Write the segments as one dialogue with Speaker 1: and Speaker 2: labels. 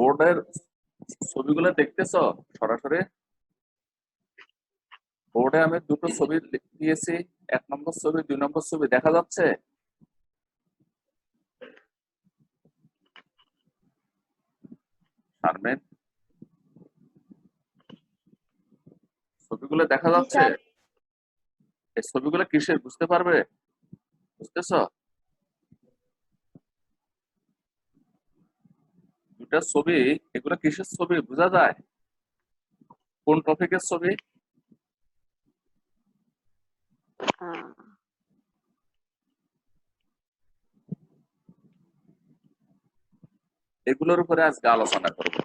Speaker 1: বোর্ডের ছবিগুলো দেখতেছ সরাসরি? বোর্ডে আমি দুটো ছবি দিয়েছি, 1 নম্বর ছবি, 2 নম্বর ছবি দেখা যাচ্ছে? শারমিন, ছবিগুলো দেখা
Speaker 2: জি
Speaker 1: যাচ্ছে?
Speaker 2: স্যার।
Speaker 1: এই ছবিগুলো কিসের বুঝতে পারবে? বুঝতেছ? দুটা ছবি, এগুলো কিসের ছবি বোঝা যায়? কোন টপিকের ছবি? এগুলোর উপরে আজকে আলোচনা করব।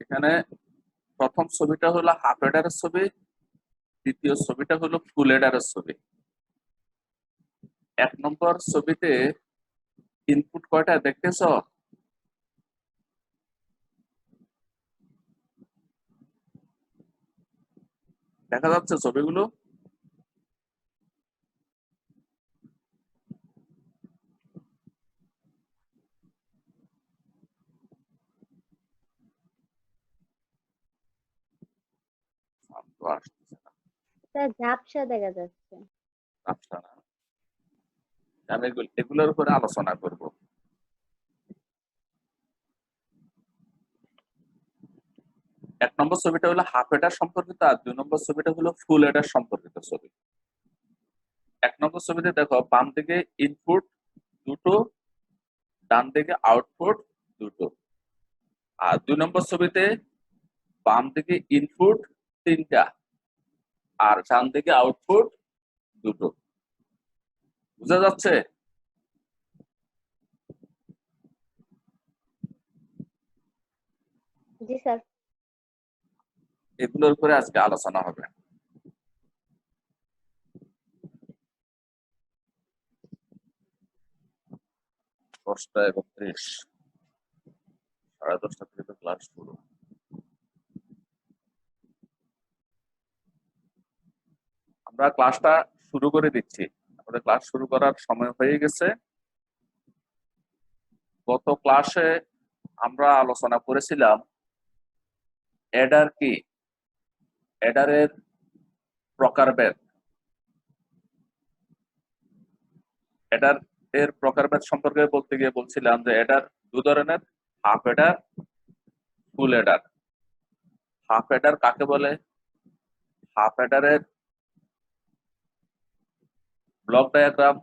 Speaker 1: এখানে প্রথম ছবিটা হলো হাফ এডারের ছবি, দ্বিতীয় ছবিটা হলো ফুল এডারের ছবি। 1 নম্বর ছবিতে ইনপুট কয়টা দেখতেছ? দেখা যাচ্ছে ছবিগুলো? তো আসতেছে না,
Speaker 2: স্যার ঝাপসা দেখা যাচ্ছে।
Speaker 1: আচ্ছা না। আমি এগুলোর উপরে আলোচনা করব। 1 নম্বর ছবিটা হলো হাফ এডার সম্পর্কিত, আর 2 নম্বর ছবিটা হলো ফুল এডার সম্পর্কিত ছবি। 1 নম্বর ছবিতে দেখো, বাম দিকে ইনপুট দুটো, ডান দিকে আউটপুট দুটো। আর 2 নম্বর ছবিতে বাম দিকে ইনপুট 3টা, আর ডান দিকে আউটপুট দুটো। বোঝা যাচ্ছে?
Speaker 2: জি স্যার।
Speaker 1: এগুলোর উপরে আজকে আলোচনা হবে। দশটা 31, 10:30 থেকে তো ক্লাস শুরু। আমরা ক্লাসটা শুরু করে দিচ্ছি। আমাদের ক্লাস শুরু করার সময় হয়ে গেছে। গত ক্লাসে আমরা আলোচনা করেছিলাম অ্যাডার কি, অ্যাডারের প্রকারভেদ। অ্যাডার এর প্রকারভেদ সম্পর্কে বলতে গিয়ে বলছিলাম যে অ্যাডার দু ধরনের, হাফ অ্যাডার, ফুল অ্যাডার। হাফ অ্যাডার কাকে বলে? হাফ অ্যাডারের ব্লক ডায়াগ্রাম,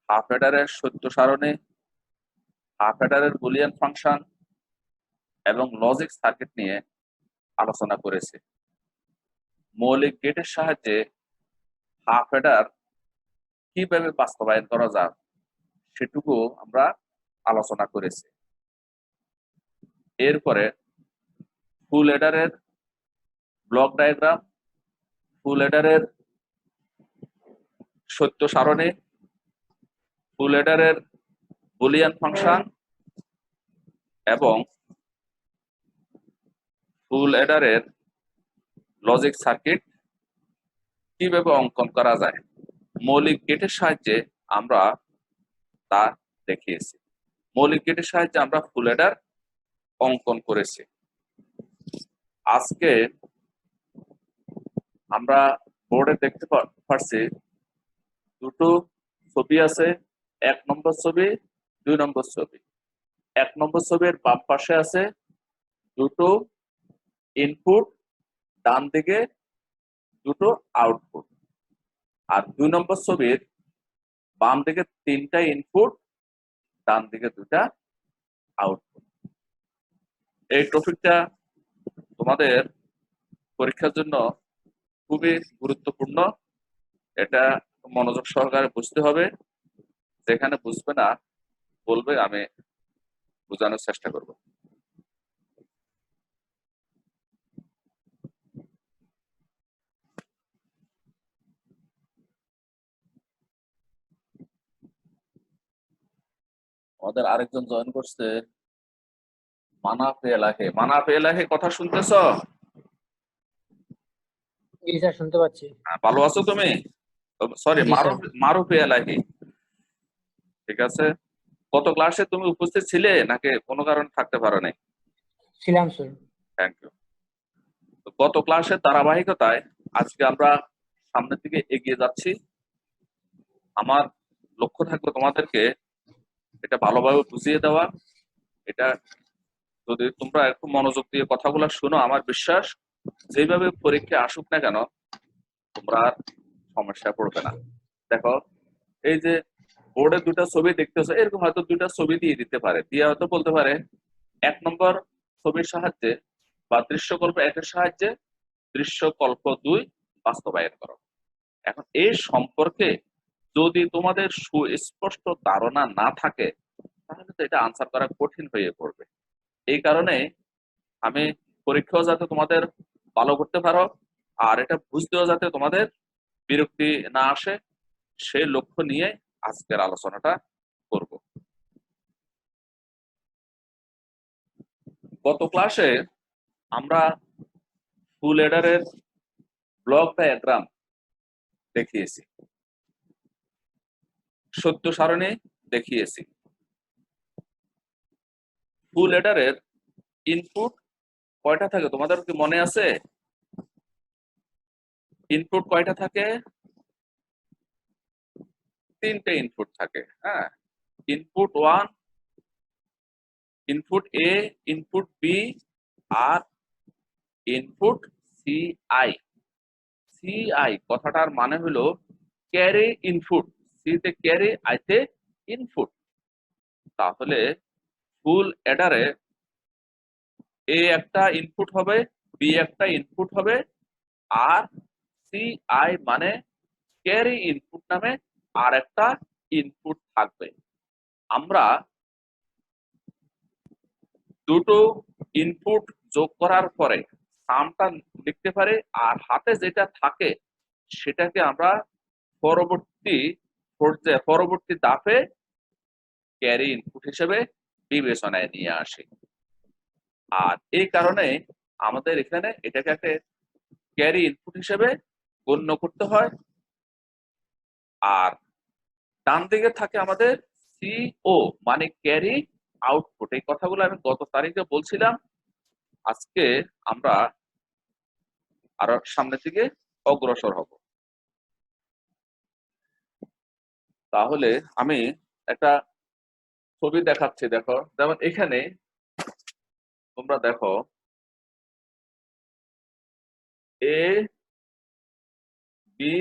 Speaker 1: হাফ অ্যাডারের সত্য সারণী, হাফ অ্যাডারের বুলিয়ান ফাংশন এবং লজিক সার্কিট নিয়ে আলোচনা করেছে। মৌলিক গেটের সাহায্যে হাফ অ্যাডার কিভাবে বাস্তবায়ন করা যায় সেটুকু আমরা আলোচনা করেছি। এরপরে ফুল অ্যাডারের ব্লক ডায়াগ্রাম, ফুল অ্যাডারের সত্য সারণী, ফুল অ্যাডারের বুলিয়ান ফাংশন এবং ফুল অ্যাডারের লজিক সার্কিট কিভাবে অঙ্কন করা যায় মৌলিক গেটের সাহায্যে আমরা তা দেখিয়েছি। মৌলিক গেটের সাহায্যে আমরা ফুল অ্যাডার অঙ্কন করেছি। আজকে আমরা বোর্ডে দেখতে পাচ্ছি দুটো ছবি আছে, 1 নম্বর ছবি, 2 নম্বর ছবি। 1 নম্বর ছবির বাম পাশে আছে দুটো ইনপুট, ডান দিকে দুটো আউটপুট। আর 2 নম্বর ছবির বাম দিকে 3টা ইনপুট, ডান দিকে 2টা আউটপুট। এই টপিকটা তোমাদের পরীক্ষার জন্য খুবই গুরুত্বপূর্ণ। এটা মনোযোগ সহকারে বুঝতে হবে। যেখানে বুঝবে না বলবে, আমি বোঝানোর চেষ্টা করব। আমাদের আরেকজন জয়েন করছে, মানাফে এলাহে, মানাফে এলাহে কথা শুনতেছ?
Speaker 3: জি স্যার, শুনতে পাচ্ছি।
Speaker 1: ভালো আছো তুমি? সরি,
Speaker 3: জি স্যার।
Speaker 1: মারুফে এলাহি। ঠিক আছে। গত ক্লাসে তুমি উপস্থিত ছিলে নাকি কোনো কারণে থাকতে পারো নাই?
Speaker 3: ছিলাম স্যার।
Speaker 1: Thank you. গত ক্লাসের ধারাবাহিকতায় আজকে আমরা সামনের দিকে এগিয়ে যাচ্ছি। আমার লক্ষ্য থাকবে তোমাদেরকে এটা ভালোভাবে বুঝিয়ে দেওয়া। এটা যদি তোমরা একটু মনোযোগ দিয়ে কথাগুলো শোনো, আমার বিশ্বাস যেভাবে পরীক্ষা আসুক না কেন তোমরা আর সমস্যায় পড়বে না। দেখো, এই যে বোর্ডে দুটা ছবি দেখতেছো, এরকম হয়তো দুটা ছবি দিয়ে দিতে পারে, দিয়ে হয়তো বলতে পারে 1 নম্বর ছবির সাহায্যে বা দৃশ্যকল্প 1-এর সাহায্যে দৃশ্যকল্প 2 বাস্তবায়ন করো। এখন এই সম্পর্কে যদি তোমাদের সুস্পষ্ট ধারণা না থাকে তাহলে তো এটা আনসার করা কঠিন হয়ে পড়বে। এই কারণে আমি পরীক্ষাও যাতে তোমাদের ভালো করতে পারো আর এটা বুঝতেও যাতে তোমাদের বিরক্তি না আসে সেই লক্ষ্য নিয়ে আজকের আলোচনাটা করব। গত ক্লাসে আমরা ফুল এডারের ব্লক ডায়াগ্রাম দেখিয়েছি, সত্য সারণী দেখিয়েছি। ফুল এডারের ইনপুট কয়টা থাকে তোমাদের কি মনে আছে? ইনপুট কয়টা থাকে? 3টে ইনপুট থাকে। হ্যাঁ, ইনপুট 1, ইনপুট এ, ইনপুট বি আর ইনপুট সিআই। সিআই কথাটার মানে হলো ক্যারি ইনপুট। সি তে ক্যারি, আই তে ইনপুট। তাহলে ফুল অ্যাডারে এ একটা ইনপুট হবে, বি একটা ইনপুট হবে আর সিআই মানে ক্যারি ইনপুট নামে আর একটা ইনপুট থাকবে। আমরা দুটো ইনপুট যোগ করার পরে সামটা লিখতে পারি আর হাতে যেটা থাকে সেটাকে আমরা পরবর্তী পর্যায়ে পরবর্তী ধাপে ক্যারি ইনপুট হিসেবে বিবেচনায় নিয়ে আসি। আর এই কারণে আমাদের এখানে এটাকে একটা ক্যারি ইনপুট হিসেবে গণ্য করতে হয়। আর ডান দিকে থাকে আমাদের সিও মানে ক্যারি আউটপুট। এই কথাগুলো আমি গত তারিখে বলছিলাম। আজকে আমরা আরো সামনের দিকে অগ্রসর হব। তাহলে আমি একটা ছবি দেখাচ্ছি, দেখো। যেমন এখানে তোমরা দেখো এ বি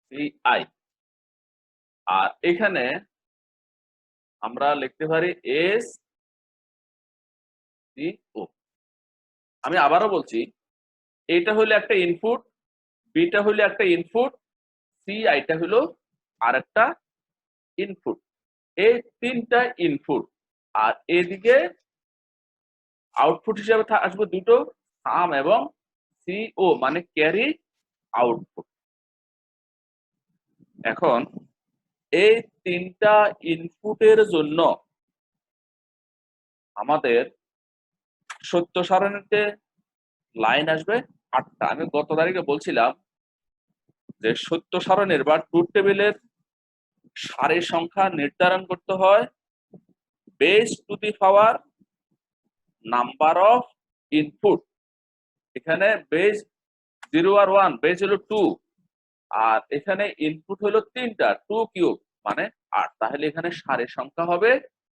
Speaker 1: সি আই আর এখানে আমরা লিখতে পারি এস সি ও। আমি আবারও বলছি, এটা হলো একটা ইনপুট, বিটা হলো একটা ইনপুট, সি আইটা হলো আর একটা ইনপুট। এই 3টা ইনপুট আর এদিকে আউটপুট হিসেবে আসবে দুটো সাম এবং সিও মানে ক্যারি আউটপুট। এখন এই 3টা ইনপুটের জন্য আমাদের সত্য সারণীতে লাইন আসবে 8টা। আমি গত তারিখে বলছিলাম যে সত্য সারণীর বা ট্রুথ টেবিলের সারির সংখ্যা নির্ধারণ করতে হয় base to the power number of input. এখানে বেস 0 আর 1, বেস হলো 2 আর এখানে ইনপুট হলো 3টা, 2 কিউব মানে 8। তাহলে এখানে সারির সংখ্যা হবে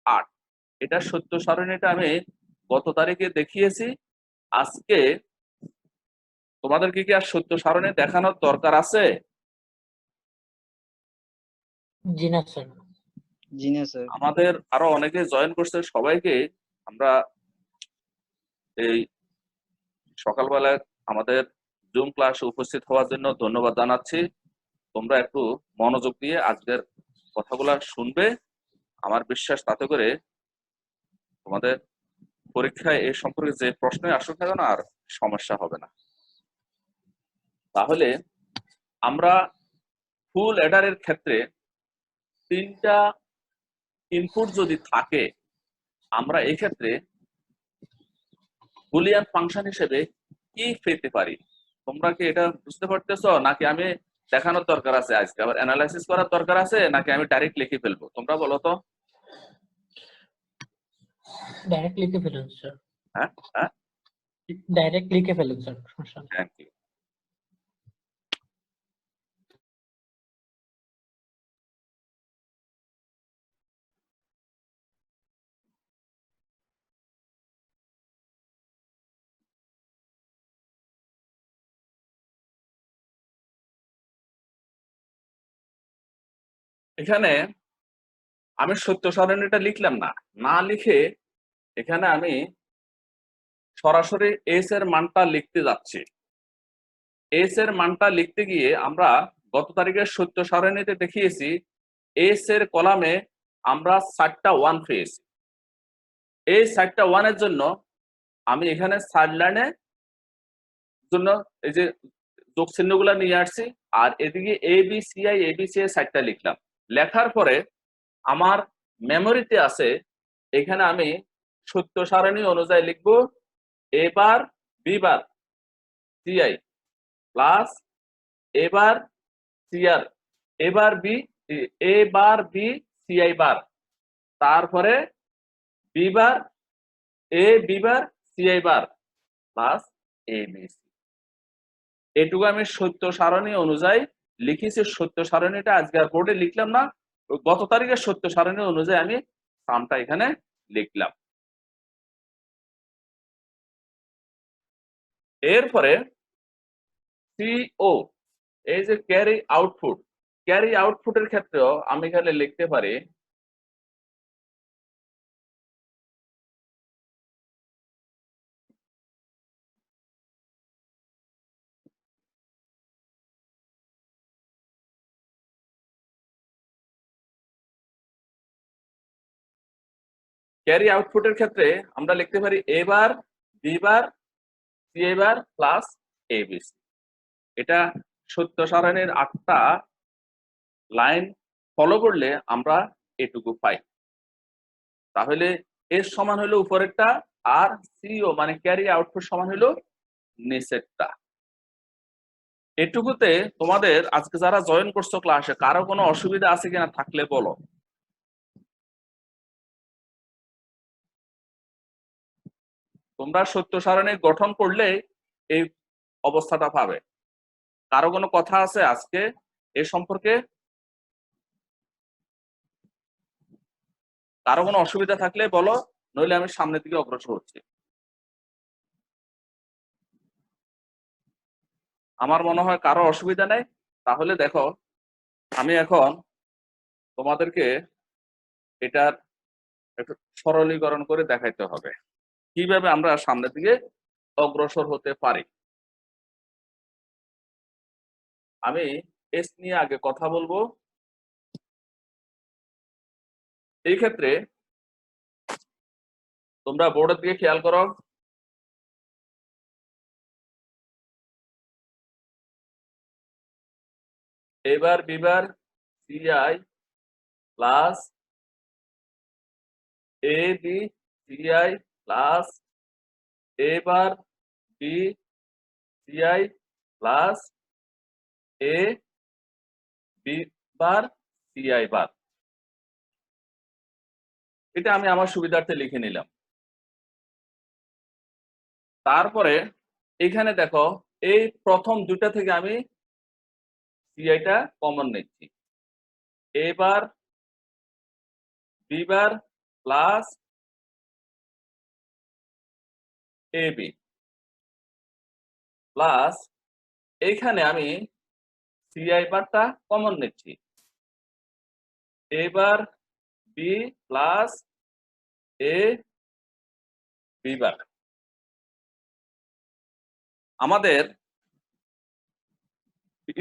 Speaker 1: 8। এটা সত্য সারণীটা আমি গত তারিখে দেখিয়েছি। আজকে তোমাদেরকে কি আর সত্য সারণী দেখানোর দরকার আছে?
Speaker 3: জি না স্যার।
Speaker 4: জি না স্যার।
Speaker 1: আমাদের আরো অনেকে জয়েন করছে, সবাইকে আমরা এই সকালবেলায় আমাদের জুম ক্লাসে উপস্থিত হওয়ার জন্য ধন্যবাদ জানাচ্ছি। তোমরা একটু মনোযোগ দিয়ে আজকের কথাগুলা শুনবে। আমার বিশ্বাস তাতে করে তোমাদের পরীক্ষায় এই সম্পর্কে যে প্রশ্নই আসুক না কেন আর সমস্যা হবে না। তাহলে আমরা ফুল অ্যাডারের ক্ষেত্রে 3টা ইনপুট যদি থাকে আমরা এই ক্ষেত্রে বুলিয়ান ফাংশন হিসেবে কি পেতে পারি? তোমরা কি এটা বুঝতে পারতেছো, নাকি আমি দেখানোর দরকার আছে, আজকে আবার অ্যানালাইসিস করার দরকার আছে, নাকি আমি ডাইরেক্ট লিখে ফেলবো? তোমরা বলো তো।
Speaker 3: ডাইরেক্ট লিখে ফেলুন স্যার,
Speaker 1: হ্যাঁ হ্যাঁ,
Speaker 3: ডাইরেক্ট লিখে ফেলুন স্যার, সমস্যা নেই।
Speaker 1: Thank you. এখানে আমি সত্য সারণীটা লিখলাম না, না লিখে এখানে আমি সরাসরি এস এর মানটা লিখতে যাচ্ছি। এস এর মানটা লিখতে গিয়ে আমরা গত তারিখের সত্য সারণীতে দেখিয়েছি এস এর কলামে আমরা 4টা 1 পেয়েছি। এই 4টা 1 এর জন্য আমি এখানে সাইড লাইনে জন্য এই যে যোগ চিহ্নগুলো নিয়ে আসছি, আর এদিকে এবিসিআই 4টা লিখলাম। লেখার পরে আমার মেমোরিতে আছে, এখানে আমি সত্য সারণী অনুযায়ী লিখবো এবার বিবার সিআই প্লাস এবার সিআর এবার বি সিআই বার, তারপরে বিবার বিবার সিআই বার প্লাস এবিসি। এটুকু আমি সত্য সারণী অনুযায়ী লিখেছি। সত্য সারণীটা আজকে আর বোর্ডে লিখলাম না, গত তারিখের সত্য সারণী অনুযায়ী আমি সামটা এখানে লিখলাম। এরপরে সিও, এই যে ক্যারি আউটপুটের ক্ষেত্রেও আমি এখানে লিখতে পারি ক্যারি আউটপুটের ক্ষেত্রে আমরা লিখতে পারি এবার বিবার সিআই বার প্লাস এবিসি। এটা সত্য সারণীর 8টা লাইন ফলো করলে আমরা এটুকু পাই। তাহলে এর সমান হলো উপরেরটা, আর সিও মানে ক্যারি আউটপুট সমান হলো নিচেরটা। এটুকুতে তোমাদের আজকে যারা জয়েন করছো ক্লাসে কারো কোনো অসুবিধা আছে কিনা, থাকলে বলো। তোমরা সত্য সারণী গঠন করলে এই অবস্থাটা পাবে। কারো কোনো কথা আছে আজকে এ সম্পর্কে? কারো কোনো অসুবিধা থাকলে বলো, নইলে আমি সামনের দিকে অগ্রসর হচ্ছি। আমার মনে হয় কারো অসুবিধা নেই। তাহলে দেখো, আমি এখন তোমাদেরকে এটার একটু সরলীকরণ করে দেখাইতে হবে কিভাবে আমরা সামনের দিকে অগ্রসর হতে পারি। আমি এস নিয়ে আগে কথা বলবো। এই ক্ষেত্রে তোমরা বোর্ডের দিকে খেয়াল করো। এবার Bieber CI plus A B CI plus এবার B CI plus A B bar CI বার। এটা আমি আমার সুবিধার্থে লিখে নিলাম। তারপরে এখানে দেখো, এই প্রথম দুটা থেকে আমি সিআইটা কমন নিচ্ছি। এবার বিবার প্লাস এবি প্লাস এইখানে আমি সিআই বারটা কমন নিচ্ছি। এবার বি প্লাস এ বি বার। আমাদের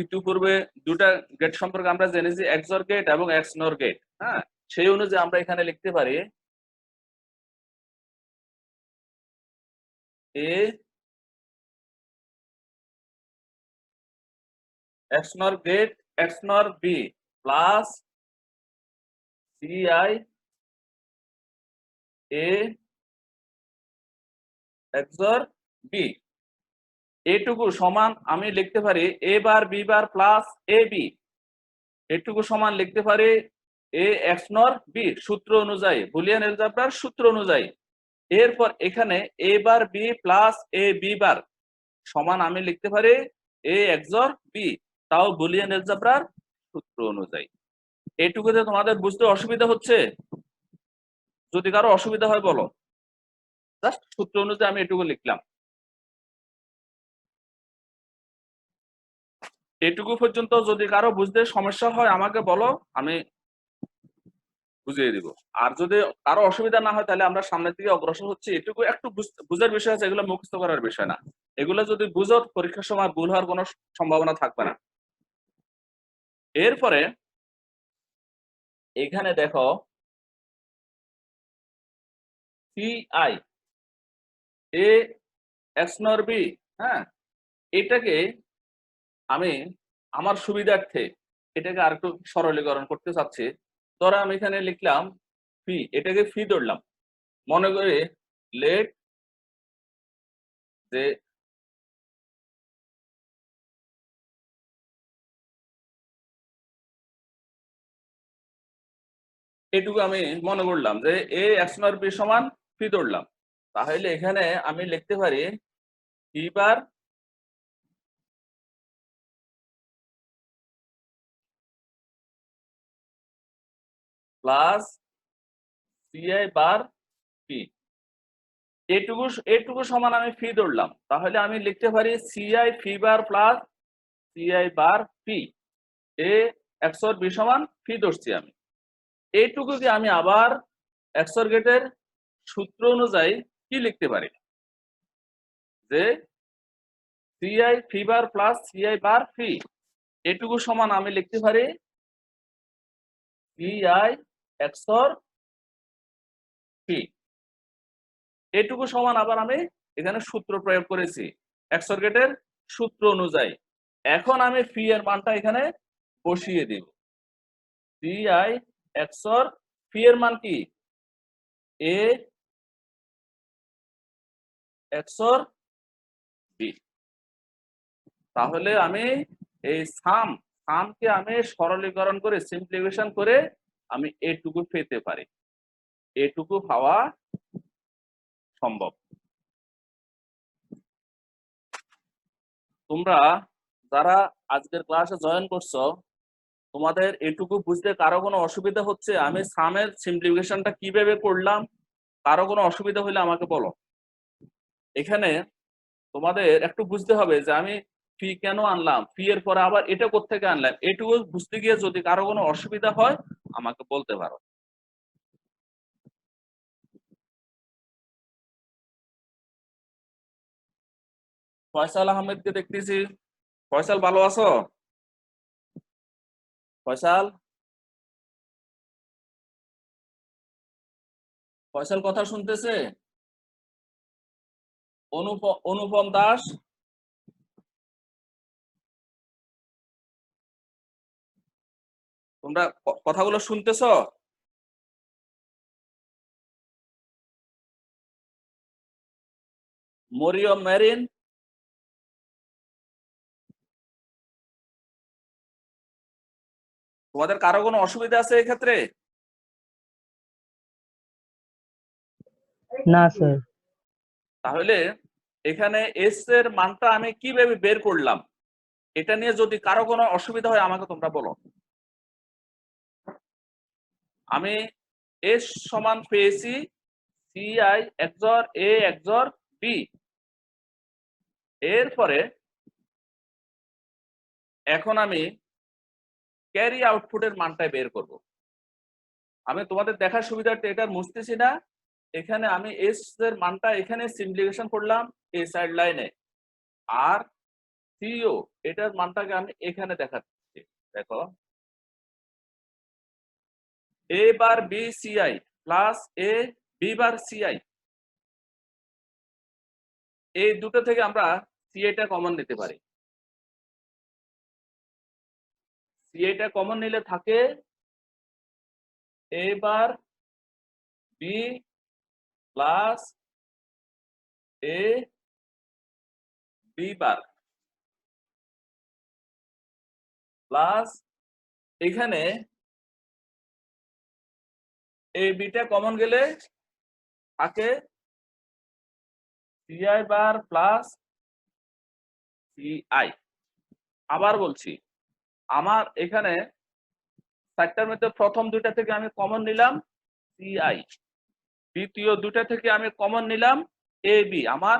Speaker 1: ইতিপূর্বে দুটা গেট সম্পর্কে আমরা জেনেছি, এক্সঅর গেট এবং এক্সনর গেট। হ্যাঁ, সেই অনুযায়ী আমরা এখানে লিখতে পারি A XNOR gate XNOR B plus সিআই এ XOR বি, এটুকু সমান আমি লিখতে পারি A bar B bar plus A B, এটুকু সমান লিখতে পারি এ এক্স নর বি সূত্র অনুযায়ী, বুলিয়ান এলজেব্রার সূত্র অনুযায়ী। এরপর এখানে এ bar B plus A B বার সমান আমি লিখতে পারি এ XOR বি, তাও বুলিয়ান এলজেব্রার সূত্র অনুযায়ী। এটুকুতে তোমাদের বুঝতে অসুবিধা হচ্ছে? যদি কারো অসুবিধা হয় বলো। জাস্ট সূত্র অনুযায়ী আমি এটুকু লিখলাম। এটুকু পর্যন্ত যদি কারো বুঝতে সমস্যা হয় আমাকে বলো, আমি বুঝিয়ে দিব। আর যদি কারো অসুবিধা না হয় তাহলে আমরা সামনের দিকে অগ্রসর হচ্ছি। এটুকু একটু বুঝার বিষয় আছে, এগুলো মুখস্থ করার বিষয় না। এগুলো যদি বুঝো পরীক্ষার সময় ভুল হওয়ার কোনো সম্ভাবনা থাকবে না। এরপরে এখানে দেখো CI এ এক্স নর বি, হ্যাঁ, এটাকে আমি আমার সুবিধার্থে এটাকে আর একটু সরলীকরণ করতে চাচ্ছি। ধরো আমি এখানে লিখলাম ফি, এটাকে ফি ধরলাম। মনে করি লেট যে এটুকু আমি মনে করলাম যে এ এক্স নর বি সমান ফি ধরলাম। তাহলে এখানে আমি লিখতে পারি ফি বার প্লাস সিআই বার পি, এটুকু সমান আমি ফি ধরলাম। তাহলে আমি লিখতে পারি সিআই ফি বার প্লাস সিআই বার পি, এ XOR বি সমান ফি ধরছি আমি। এইটুকুকে আমি আবার XOR গেটের সূত্র অনুযায়ী কি লিখতে পারি, যে সিআই ফি বার প্লাস সিআই বার ফি, এটুকু সমান আমি লিখতে পারি সিআই XOR ফি। এটুকু সমান আবার আমি এখানে সূত্র প্রয়োগ করেছি XOR গেটের সূত্র অনুযায়ী। এখন আমি ফি এর মানটা এখানে বসিয়ে দিব। সিআই XOR ফি এর মান কি, এ XOR বি। তাহলে আমি এই সামকে আমি সরলীকরণ করে সিম্পলিফিকেশন করে আমি এটুকু পেতে পারি। এটুকু পাওয়া সম্ভব। তোমরা যারা আজকের ক্লাসে জয়েন করছো, তোমাদের এটুকু বুঝতে কারো কোনো অসুবিধা হচ্ছে? আমি সামের সিম্পলিফিকেশনটা কিভাবে করলাম, কারো কোনো অসুবিধা হলে আমাকে বলো। এখানে তোমাদের একটু বুঝতে হবে যে আমি ফি কেন আনলাম, ফি এর পরে আবার এটা কোত্থেকে আনলাম, এটুকু বুঝতে গিয়ে যদি কারো কোনো অসুবিধা হয় আমাকে বলতে পারো। ফয়সাল আহমেদকে দেখতেছি। ফয়সাল ভালো আছো? ফয়সাল, ফয়সাল কথা শুনতেছে? অনুপম দাস, তোমরা কথাগুলো শুনতেছো? মরিয়ম মেরিন, তোমাদের কারো কোনো অসুবিধা আছে এক্ষেত্রে?
Speaker 4: না স্যার।
Speaker 1: তাহলে এখানে এস এর মানটা আমি কিভাবে বের করলাম, এটা নিয়ে যদি কারো কোনো অসুবিধা হয় আমাকে তোমরা বলো। আমি এস সমান পেয়েছি সিআই XOR এ XOR বি। এরপরে এখন আমি ক্যারি আউটপুটের মানটা বের করব। আমি তোমাদের দেখার সুবিধার্থে এটা মুছতেছি না। এখানে আমি এস এর মানটা এখানে সিম্পলিফিকেশন করলাম এই সাইড লাইনে, আর সিও এটার মানটাকে আমি এখানে দেখাচ্ছি। দেখো এ bar B CI plus A B bar CI, এই দুটো থেকে আমরা সিআইটা কমন নিতে পারি। সিআইটা কমন নিলে থাকে এ bar B plus A B bar plus এখানে এ বিটা কমন গেলে থাকে সিআই বার প্লাস সিআই। আবার বলছি, আমার এখানে চারটার মধ্যে প্রথম দুইটা থেকে আমি কমন নিলাম সিআই, দ্বিতীয় দুটা থেকে আমি কমন নিলাম এ বি আমার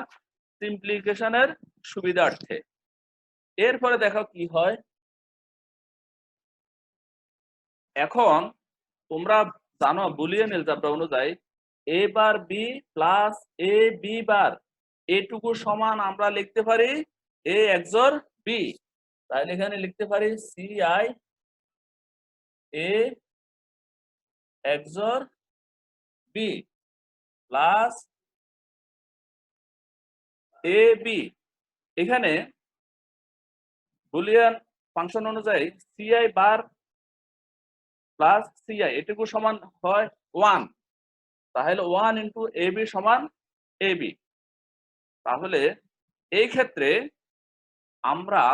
Speaker 1: সিম্পলিফিকেশনের সুবিধার্থে। এরপরে দেখো কি হয়। এখন তোমরা জানো বুলিয়ান এলজেব্রা অনুযায়ী এ bar B plus A B বার এটুকু সমান আমরা লিখতে পারি এ XOR বি। তাহলে এখানে লিখতে পারি CI A XOR B plus A B. এখানে বুলিয়ান ফাংশন অনুযায়ী সিআই বার প্লাস সিআই এটুকু সমান হয় 1, তাহলে 1 ইন্টু এ বি সমান এ বি। তাহলে এই ক্ষেত্রে আমরা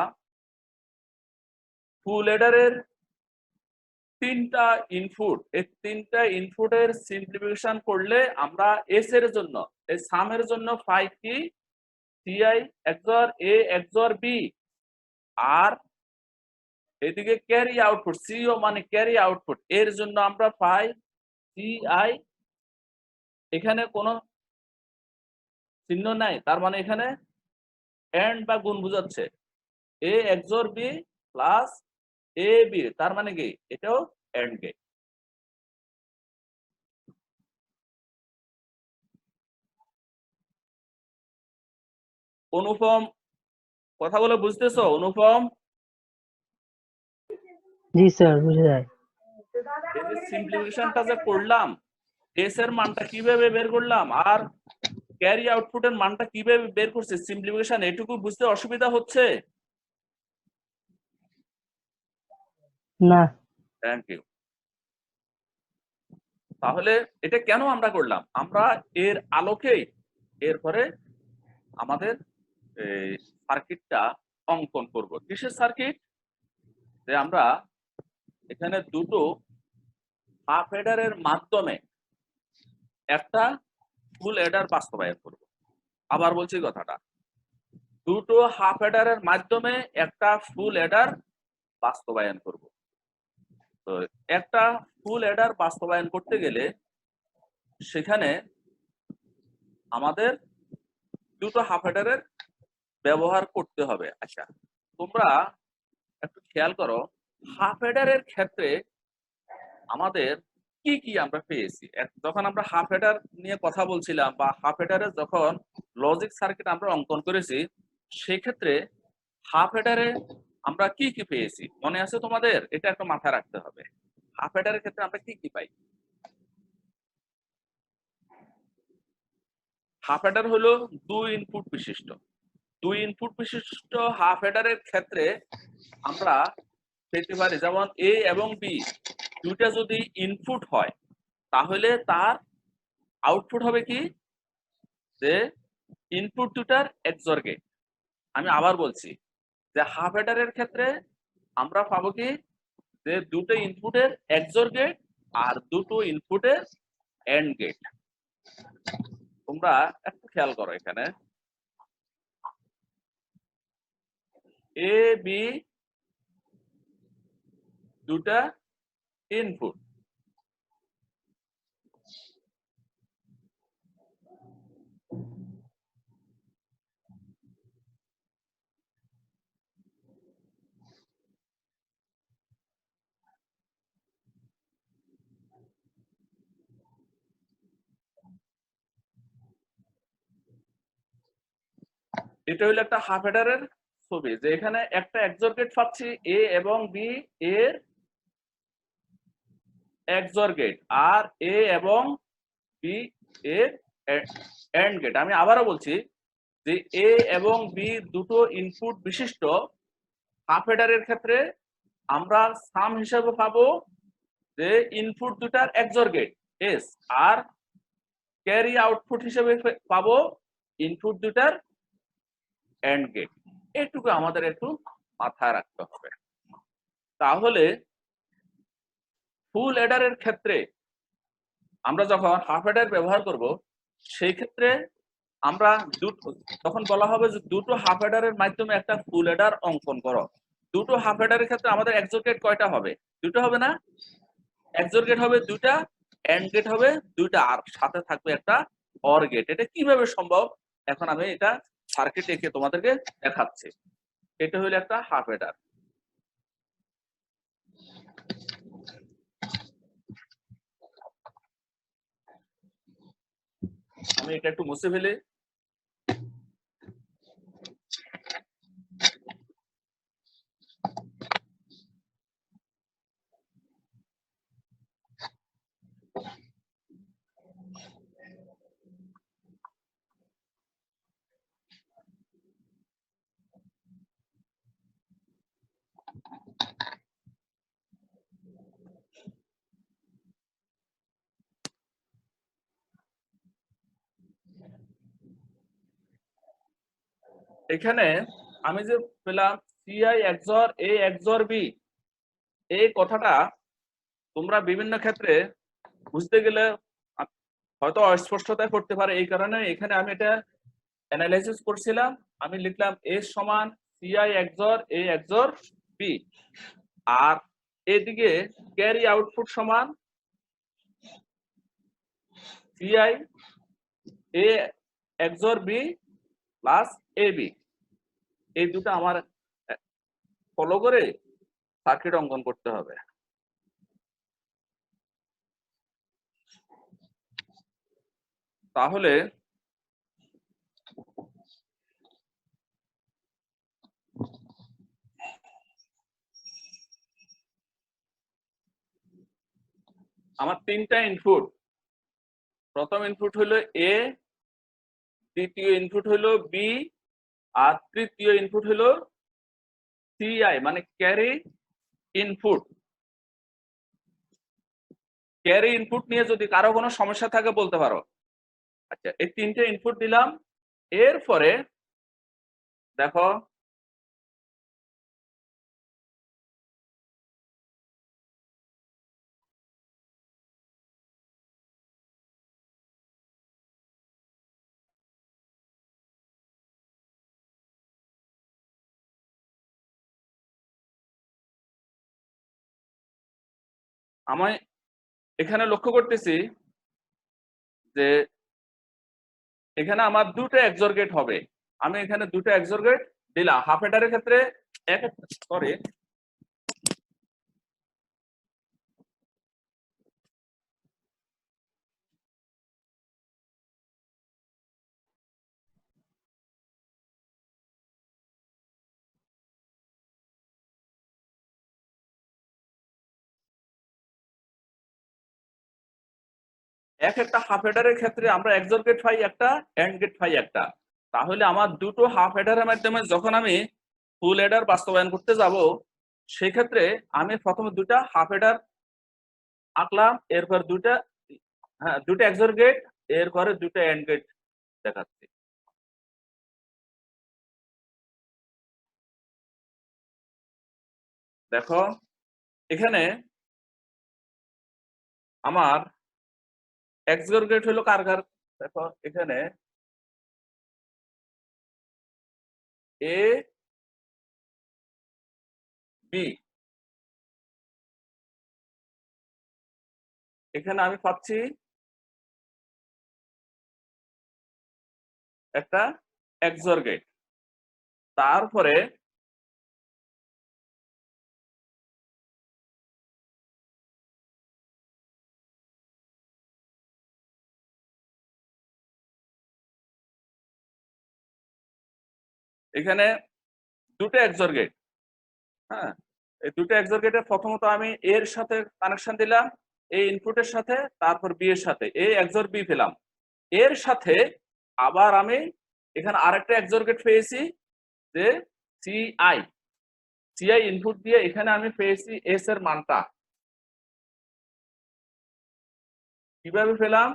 Speaker 1: ফুল এডারের তিনটা ইনপুট, এই তিনটা ইনপুটের সিম্পলিফিকেশন করলে আমরা এস এর জন্য এই সামের জন্য পাই কি সিআই XOR এ XOR বি, আর এদিকে ক্যারি আউটপুট সিও মানে ক্যারি আউটপুট এর জন্য আমরা পাই সিআই, এখানে কোনো চিহ্ন নাই, তার মানে এখানে এন্ড বা গুণ বোঝাচ্ছে এ XOR B plus A B, তার মানে কি এটাও এন্ড গেট। অনুপম কথাগুলো বুঝতেছো? অনুপম,
Speaker 3: জি স্যার, বুঝে যায়।
Speaker 1: এই যে সিম্পলিফিকেশনটা যে করলাম, এস এর মানটা কিভাবে বের করলাম আর ক্যারি আউটপুটের মানটা কিভাবে বের করছে সিম্পলিফিকেশন, এটুকু বুঝতে অসুবিধা হচ্ছে?
Speaker 3: না।
Speaker 1: Thank you. তাহলে এটা কেন আমরা করলাম? আমরা এর আলোকেই এরপরে আমাদের সার্কিটটা অঙ্কন করব। কিসের সার্কিট? যে আমরা এখানে দুটো হাফ এডারের মাধ্যমে একটা ফুল এডার বাস্তবায়ন করব। আবার বলছি কথাটা, দুটো হাফ এডারের মাধ্যমে একটা ফুল এডার বাস্তবায়ন করব। তো একটা ফুল এডার বাস্তবায়ন করতে গেলে সেখানে আমাদের দুটো হাফ এডারের ব্যবহার করতে হবে। আচ্ছা, তোমরা একটু খেয়াল করো, হাফ এডারের ক্ষেত্রে আমাদের কি কি আমরা পেয়েছি। যখন আমরা হাফ এডার নিয়ে কথা বলছিলাম বা হাফ এডারের যখন লজিক সার্কিট আমরা অঙ্কন করেছি, সেক্ষেত্রে হাফ এডারে আমরা কি কি পেয়েছি মনে আছে তোমাদের? এটা একটু মাথায় রাখতে হবে। হাফ এডারের ক্ষেত্রে আমরা কি কি পাই? হাফ এডার হলো দুই ইনপুট বিশিষ্ট। দুই ইনপুট বিশিষ্ট হাফ এডারের ক্ষেত্রে আমরা পেতে পারি, যেমন এ এবং বি দুইটা যদি ইনপুট হয় তাহলে তার আউটপুট হবে কি, যে ইনপুট দুটার XOR গেট। আমি আবার বলছি যে হাফ এডারের ক্ষেত্রে আমরা পাবো কি, যে দুটো ইনপুটের XOR গেট আর দুটো ইনপুটের এন্ড গেট। তোমরা একটু খেয়াল করো, এখানে এ বি দুটা ইনপুট, এটা হলো একটা হাফ এডারের ছবি, যে এখানে একটা XOR গেট পাচ্ছি এ এবং বি এর XOR গেট, আর এ এবং বি এর এন্ড গেট। আমি আবারও বলছি যে এ এবং বি দুটো ইনপুট বিশিষ্ট হাফ এডারের ক্ষেত্রে আমরা সাম হিসেবে পাবো যে ইনপুট দুটার XOR গেট এস, আর ক্যারি আউটপুট হিসেবে পাবো ইনপুট দুটার এন্ড গেট। এইটুকু আমাদের একটু মাথায় রাখতে হবে। তাহলে ফুল অ্যাডারের ক্ষেত্রে আমরা যখন হাফ অ্যাডার ব্যবহার করব, সেই ক্ষেত্রে আমরা তখন বলা হবে যে দুটো হাফ অ্যাডারের মাধ্যমে একটা ফুল অ্যাডার অঙ্কন করো। দুটো হাফ অ্যাডারের ক্ষেত্রে আমাদের এক্সোর গেট কয়টা হবে? দুটো হবে না? এক্সোর গেট হবে দুটা, এন্ড গেট হবে দুইটা, আর সাথে থাকবে একটা অর গেট। এটা কিভাবে সম্ভব এখন আমি এটা সার্কিট এঁকে তোমাদেরকে দেখাচ্ছি। এটা হলো একটা হাফ অ্যাডার। আমি এটা একটু মুছে ফেলি। এখানে আমি যে পেলাম সিআই এক্সর এ এক্সর বি, এই কথাটা তোমরা বিভিন্ন ক্ষেত্রে বুঝতে গেলে হয়তো অস্পষ্টতায় পড়তে পারে। এই কারণে এখানে আমি এটা অ্যানালাইসিস করছিলাম। আমি লিখলাম এ সমান সিআই এক্সর এ এক্সর বি, আর এদিকে ক্যারি আউটপুট সমান CI A XOR B plus A B. এই দুটো আমার ফলো করে সার্কিট অঙ্কন করতে হবে। তাহলে আমার তিনটা ইনপুট, প্রথম ইনপুট হলো এ, দ্বিতীয় ইনপুট হলো বি, আর তৃতীয় ইনপুট হলো সিআই মানে ক্যারি ইনপুট। ক্যারি ইনপুট নিয়ে যদি কারো কোনো সমস্যা থাকে বলতে পারো। আচ্ছা, এই তিনটে ইনপুট দিলাম। এরপরে দেখো আমি এখানে লক্ষ্য করতেছি যে এখানে আমার দুটো এক্সর গেট হবে। আমি এখানে দুটো এক্সর গেট দিলাম। হাফ অ্যাডারের ক্ষেত্রে সরি, এক একটা হাফ অ্যাডারের ক্ষেত্রে আমরা এক্সর গেট পাই একটা, এন্ড গেট পাই একটা। তাহলে আমার দুটো হাফ অ্যাডারের মাধ্যমে যখন আমি ফুল অ্যাডার বাস্তবায়ন করতে যাব, সেই ক্ষেত্রে আমি প্রথমে দুটা হাফ অ্যাডার আঁকলাম, এরপর দুটা দুটো এক্সর গেট, এরপরে দুটো এন্ড গেট দেখাচ্ছি। দেখো এখানে আমার এক্সর গেট হলো কার কার? দেখো এখানে এ বি, এখানে আমি পাচ্ছি একটা এক্সর গেট। তারপরে এখানে দুটো এক্সর গেট। হ্যাঁ, এই দুটো এক্সর গেটের প্রথমত আমি এর সাথে কানেকশন দিলাম, এই ইনপুটের সাথে, তারপর বি এর সাথে, এই এক্সর বি পেলাম। এর সাথে আবার আমি এখানে আরেকটা এক্সর গেট পেয়েছি যে সিআই, সিআই ইনপুট দিয়ে এখানে আমি পেয়েছি এস এর মানটা। কিভাবে পেলাম?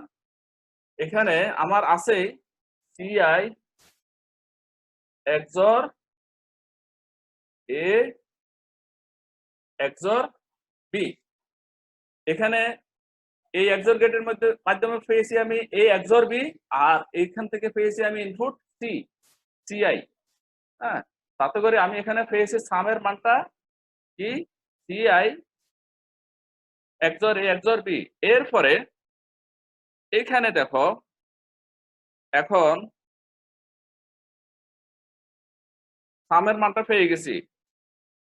Speaker 1: এখানে আমার আছে সিআই XOR এ XOR বি। এখানে এই XOR গেটের মাধ্যমে পেয়েছি আমি এ XOR বি, আর এইখান থেকে পেয়েছি আমি ইনপুট সিআই। হ্যাঁ, তাতে করে আমি এখানে পেয়েছি সামের মানটা কি সিআই XOR এ XOR বি। এরপরে এইখানে দেখো এখন সামের মানটা পেয়ে গেছি।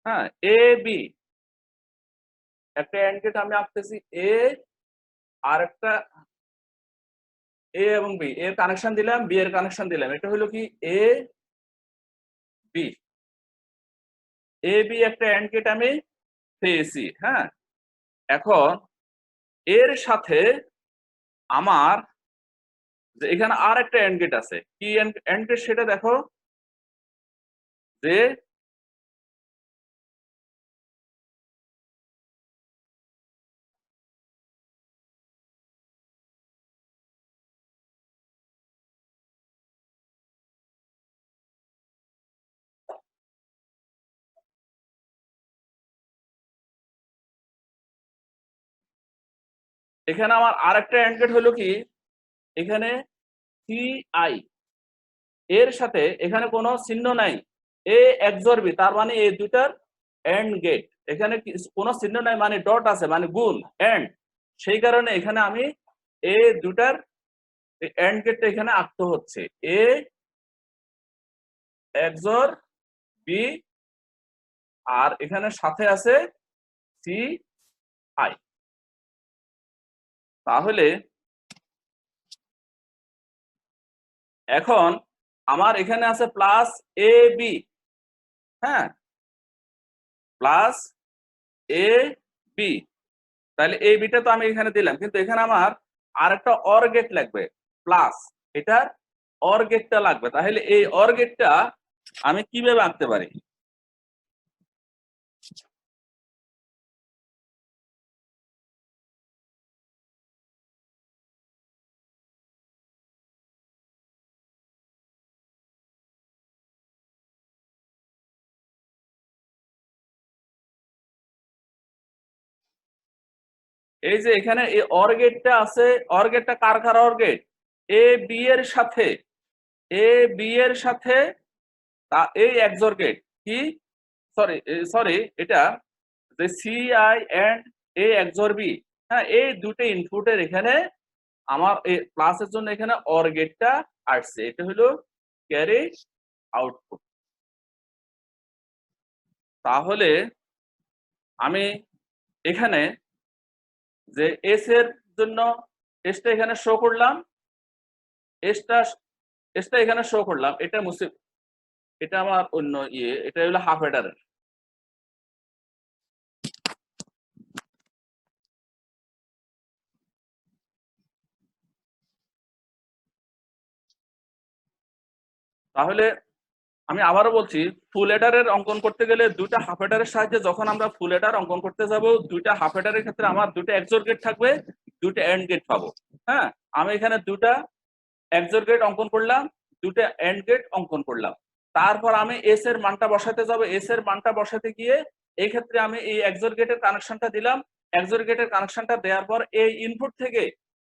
Speaker 1: হ্যাঁ, এ বি একটা এন্ড গেট আমি আঁকতেছি, এ আর একটা এ এবং বি এর কানেকশন দিলাম, বি এর কানেকশন দিলাম, এটা হলো কি এ বি। এ বি একটা এন্ড গেট আমি পেয়েছি। হ্যাঁ, এখন এর সাথে আমার যে এখানে আর একটা এন্ড গেট আছে, কি এন্ড গেট সেটা দেখো, যে এখানে আমার আর একটা এন্ড গেট হলো কি এখানে সিআই এর সাথে এখানে কোনো চিহ্ন নাই, এ XOR বি, তার মানে এই দুটার এন্ড গেট। এখানে কোনো চিহ্ন নাই মানে ডট আছে মানে গুণ এন্ড, সেই কারণে এখানে আমি এ দুটার এন্ড গেটটা এখানে আঁকতে হচ্ছে, এ XOR বি, আর এখানে সাথে আছে সিআই। তাহলে এখন আমার এখানে আছে প্লাস এ বি। হ্যাঁ, প্লাস এ বি, তাহলে এই বিটা তো আমি এখানে দিলাম, কিন্তু এখানে আমার আর একটা অর গেট লাগবে, প্লাস এটার অর গেটটা লাগবে। তাহলে এই অর গেটটা আমি কিভাবে আঁকতে পারি? এই যে এখানে এই অর গেটটা আছে, অর গেটটা কার কার অর গেট? এ বি এর সাথে, এ বি এর সাথে এই XOR গেট কি, সরি এটা যে CI and A XOR B. হ্যাঁ, এই দুটো ইনপুটের এখানে আমার এই ক্লাসের জন্য এখানে অর গেটটা আসছে, এটা হলো ক্যারি আউটপুট। তাহলে আমি এখানে যে এস এর জন্য এসটা এখানে শো করলাম, এসটা এসটা এখানে শো করলাম, এটা মুছে, এটা আমার অন্য এটা হলো হাফ হেডারের। তাহলে আমি আবারও বলছি, ফুল হেডারের অঙ্কন করতে গেলে দুইটা হাফ হেডারের সাহায্যে যখন আমরা ফুল হেডার অঙ্কন করতে যাব, দুইটা হাফ হেডারের ক্ষেত্রে আমার দুইটা XOR গেট থাকবে, দুইটা এন্ড গেট পাবো। হ্যাঁ, আমি এখানে দুইটা XOR গেট অঙ্কন করলাম, দুইটা এন্ড গেট অঙ্কন করলাম, তারপর আমি এস এর মানটা বসাতে যাব। এস এর মানটা বসাতে গিয়ে এই ক্ষেত্রে আমি এই XOR গেটের কানেকশনটা দিলাম, XOR গেটের কানেকশনটা দেওয়ার পর এই ইনপুট থেকে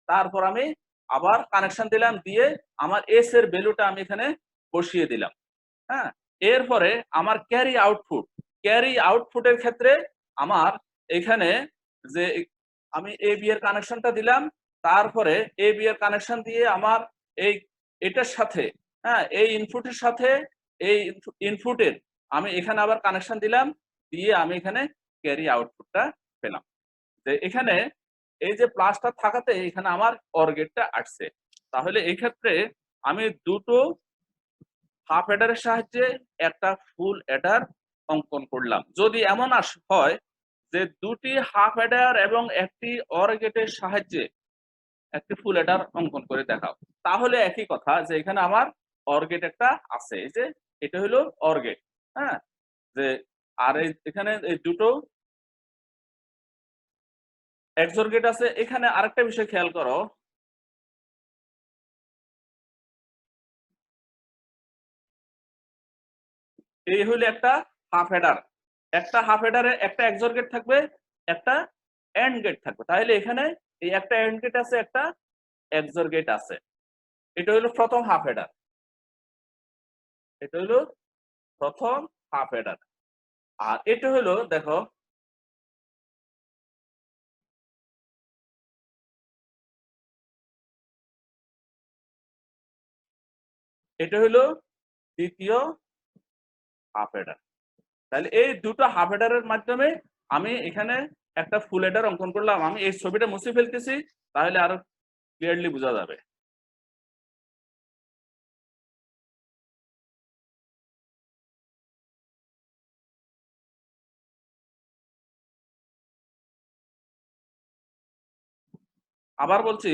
Speaker 1: তারপর আমি আবার কানেকশন দিলাম, দিয়ে আমার এস এর ভ্যালুটা আমি এখানে বসিয়ে দিলাম। হ্যাঁ, এরপরে আমার ক্যারি আউটপুটের ক্ষেত্রে আমার এখানে যে আমি এ বি এর কানেকশনটা দিলাম, তারপরে এ বি এর কানেকশন দিয়ে আমার এই এটার সাথে, হ্যাঁ, এই ইনপুটের সাথে এই ইনপুটের আমি এখানে আবার কানেকশন দিলাম, দিয়ে আমি এখানে ক্যারি আউটপুটটা পেলাম। যে এখানে এই যে প্লাসটা থাকাতে এখানে আমার অর গেটটা আসছে। তাহলে এই ক্ষেত্রে আমি দুটো হাফ এডারের সাহায্যে একটা ফুল এডার অঙ্কন করলাম। যদি এমন হয় যে দুটি হাফ এডার এবং একটি অর গেটের সাহায্যে একটি ফুল এডার অঙ্কন করে দেখাও, তাহলে একই কথা যে এখানে আমার অর গেট একটা আছে, এই যে এটা হলো অর গেট। হ্যাঁ, যে আর এখানে এই দুটো XOR গেট আছে। এখানে আরেকটা বিষয় খেয়াল করো, এই হলো একটা হাফ হেডার। একটা হাফ হেডারে একটা এক্সর গেট থাকবে, একটা এন্ড গেট থাকবে। তাহলে এখানে এই একটা এন্ড গেট আছে, একটা এক্সর গেট আছে। এটা হলো প্রথম হাফ হেডার। এটা হলো প্রথম হাফ হেডার। আর এটা হলো দেখো এটা হলো দ্বিতীয় হাফ হেডার। তাহলে এই দুটো হাফ হেডারের মাধ্যমে আমি এখানে একটা ফুল হেডার অঙ্কন করলাম। আমি এই ছবিটা মুছে ফেলতেছি, তাহলে আরো ক্লিয়ারলি বোঝা যাবে। আবার বলছি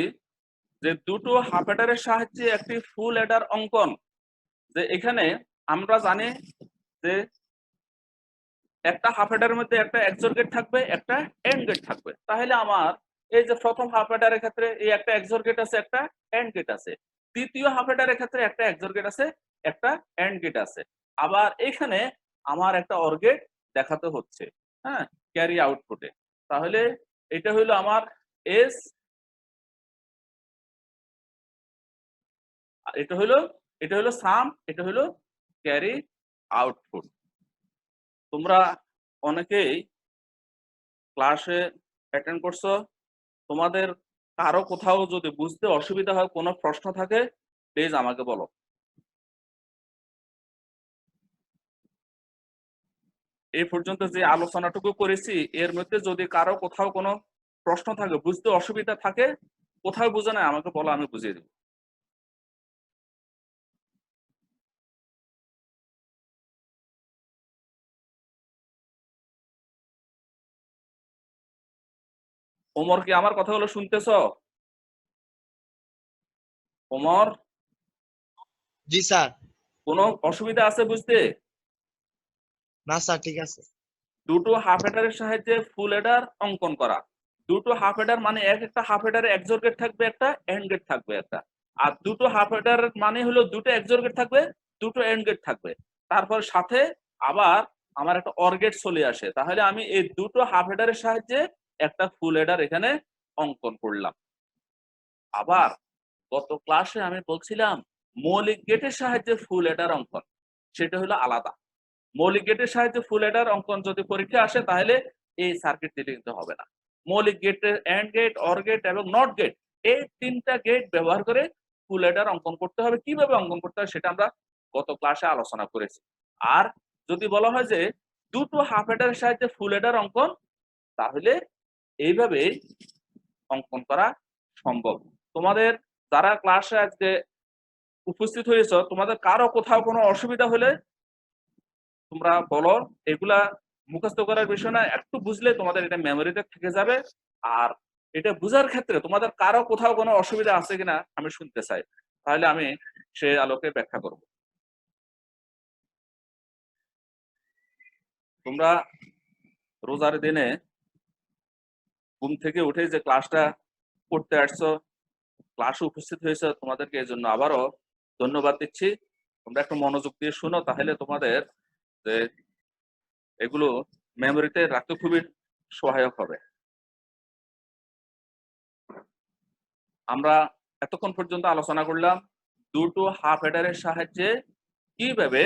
Speaker 1: যে দুটো হাফ হেডারের সাহায্যে একটি ফুল হেডার অঙ্কন। যে এখানে আমরা জানি যে একটা হাফ হেডারের মধ্যে একটা এক্সর গেট থাকবে, একটা এন্ড গেট থাকবে। তাহলে আমার এই যে প্রথম হাফ হেডারের ক্ষেত্রে এই একটা এক্সর গেট আছে, একটা এন্ড গেট আছে। দ্বিতীয় হাফ হেডারের ক্ষেত্রে একটা এক্সর গেট আছে, একটা এন্ড গেট আছে। আবার এখানে আমার একটা অর গেট দেখাতে হচ্ছে, হ্যাঁ, ক্যারি আউটপুটে। তাহলে এটা হলো আমার এস, এটা হলো সাম, এটা হলো ক্যারি আউটপুট। তোমরা অনেকেই ক্লাসে অ্যাটেন্ড করছো, তোমাদের কারো কোথাও যদি বুঝতে অসুবিধা হয়, কোনো প্রশ্ন থাকে, প্লিজ আমাকে বলো। এই পর্যন্ত যে আলোচনাটুকু করেছি এর মধ্যে যদি কারো কোথাও কোনো প্রশ্ন থাকে, বুঝতে অসুবিধা থাকে, কোথাও বুঝে না আমাকে বলো, আমি বুঝিয়ে দেবো। ওমর, কি আমার কথাগুলো শুনতেছ? ওমর,
Speaker 4: জি স্যার।
Speaker 1: কোনো অসুবিধা আছে বুঝতে?
Speaker 4: না স্যার, ঠিক আছে।
Speaker 1: দুটো হাফ হেডারের সাহায্যে ফুল হেডার অঙ্কন করা। দুটো হাফ হেডার মানে এক একটা হাফ হেডারে এক্সর গেট থাকবে, একটা এন্ড গেট থাকবে একটা। আর দুটো হাফ হেডার মানে হলো দুটো এক্সর গেট থাকবে, দুটো এন্ড গেট থাকবে। তারপর সাথে আবার আমার একটা অর গেট চলে আসে। তাহলে আমি এই দুটো হাফ হেডারের সাহায্যে একটা ফুল হেডার এখানে অঙ্কন করলাম। আবার গত ক্লাসে আমি বলছিলাম মৌলিক গেটের সাহায্যে ফুল হেডার অঙ্কন, সেটা হলো আলাদা। মৌলিক গেটের সাহায্যে ফুল হেডার অঙ্কন যদি পরীক্ষা আসে, তাহলে এই সার্কিট দিতে কিন্তু হবে না। মৌলিক গেটের এন্ড গেট, অর গেট এবং নট গেট, এই তিনটা গেট ব্যবহার করে ফুল হেডার অঙ্কন করতে হবে। কিভাবে অঙ্কন করতে হবে সেটা আমরা গত ক্লাসে আলোচনা করেছি। আর যদি বলা হয় যে দুটো হাফ হেডারের সাহায্যে ফুল হেডার অঙ্কন, তাহলে এইভাবে অঙ্কন করা সম্ভব। তোমাদের যারা ক্লাসে আজকে উপস্থিত হয়েছ, তোমাদের কারো কোথাও কোনো অসুবিধা হলে তোমরা বলো। এগুলা মুখস্থ করার বিষয় না, একটু বুঝলে তোমাদের এটা মেমোরিতে থেকে যাবে। আর এটা বুঝার ক্ষেত্রে তোমাদের কারো কোথাও কোনো অসুবিধা আছে কিনা আমি শুনতে চাই, তাহলে আমি সে আলোকে ব্যাখ্যা করব। তোমরা রোজার দিনে ঘুম থেকে উঠে যে ক্লাসটা করতে আসছো, ক্লাসে উপস্থিত হয়েছে, তোমাদেরকে এই জন্য আবারও ধন্যবাদ দিচ্ছি। তোমরা একটু মনোযোগ দিয়ে শুনো, তাহলে তোমাদের যে এগুলো মেমোরিতে রাখতে খুবই সহায়ক হবে। আমরা এতক্ষণ পর্যন্ত আলোচনা করলাম দুটো হাফ হেডারের সাহায্যে কিভাবে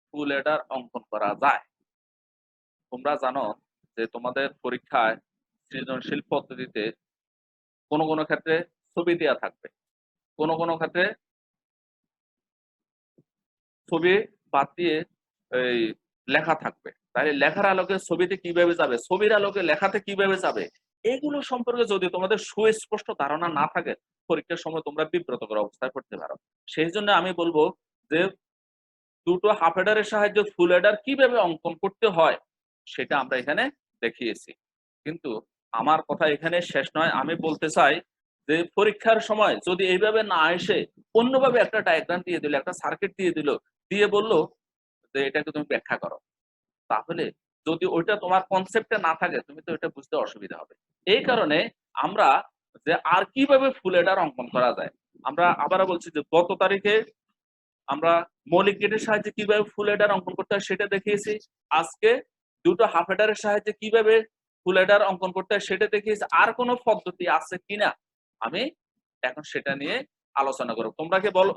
Speaker 1: ফুল হেডার অঙ্কন করা যায়। তোমরা জানো যে তোমাদের পরীক্ষায় সৃজনশীল পদ্ধতিতে কোনো কোনো ক্ষেত্রে ছবি দেওয়া থাকবে, কোনো কোনো ক্ষেত্রে ছবি বাদ দিয়ে এই লেখা থাকবে। তাহলে লেখার আলোকে ছবিতে কিভাবে যাবে, ছবির আলোকে লেখাতে কিভাবে যাবে, এগুলো সম্পর্কে যদি তোমাদের সুস্পষ্ট ধারণা না থাকে, পরীক্ষার সময় তোমরা বিব্রতকর অবস্থায় পড়তে পারো। সেই জন্য আমি বলবো যে দুটো হাফ হেডারের সাহায্যে ফুল হেডার কিভাবে অঙ্কন করতে হয় সেটা আমরা এখানে দেখিয়েছি। কিন্তু আমার কথা এখানে শেষ নয়। আমি বলতে চাই যে পরীক্ষার সময় যদি এইভাবে না এসে অন্যভাবে একটা ডায়াগ্রাম দিয়ে দিল, একটা সার্কিট দিয়ে দিল, দিয়ে বললো যে এটাকে তুমি ব্যাখ্যা করো, তাহলে যদি ওইটা তোমার কনসেপ্টে না থাকে, তুমি তো এটা বুঝতে অসুবিধা হবে। এই কারণে আমরা যে আর কিভাবে ফুল হেডার অঙ্কন করা যায়, আমরা আবারও বলছি যে গত তারিখে আমরা মৌলিক গেটের সাহায্যে কিভাবে ফুল হেডার অঙ্কন করতে হয় সেটা দেখিয়েছি। আজকে দুটো হাফ হেডারের সাহায্যে কিভাবে ফুল হেডার অঙ্কন করতে হয় সেটা দেখিয়েছি। আর কোনো পদ্ধতি আছে কিনা আমি এখন সেটা নিয়ে আলোচনা করব। তোমরা কি বলো,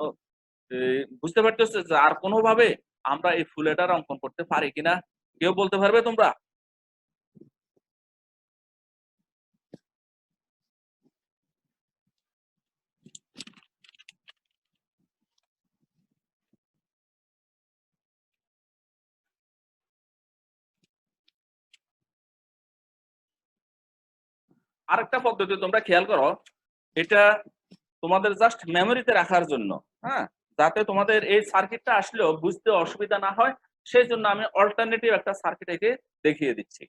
Speaker 1: বুঝতে পারতেছো যে আর কোনোভাবে আমরা এই ফুল হেডার অঙ্কন করতে পারি কিনা? কেউ বলতে পারবে তোমরা? আরেকটা পদ্ধতি তোমরা খেয়াল করো, এটা তোমাদের জাস্ট মেমোরিতে রাখার জন্য, হ্যাঁ, যাতে তোমাদের এই সার্কিটটা আসলেও বুঝতে অসুবিধা না হয়, সেই জন্য আমি অল্টারনেটিভ একটা সার্কিট একে দেখিয়ে দিচ্ছি।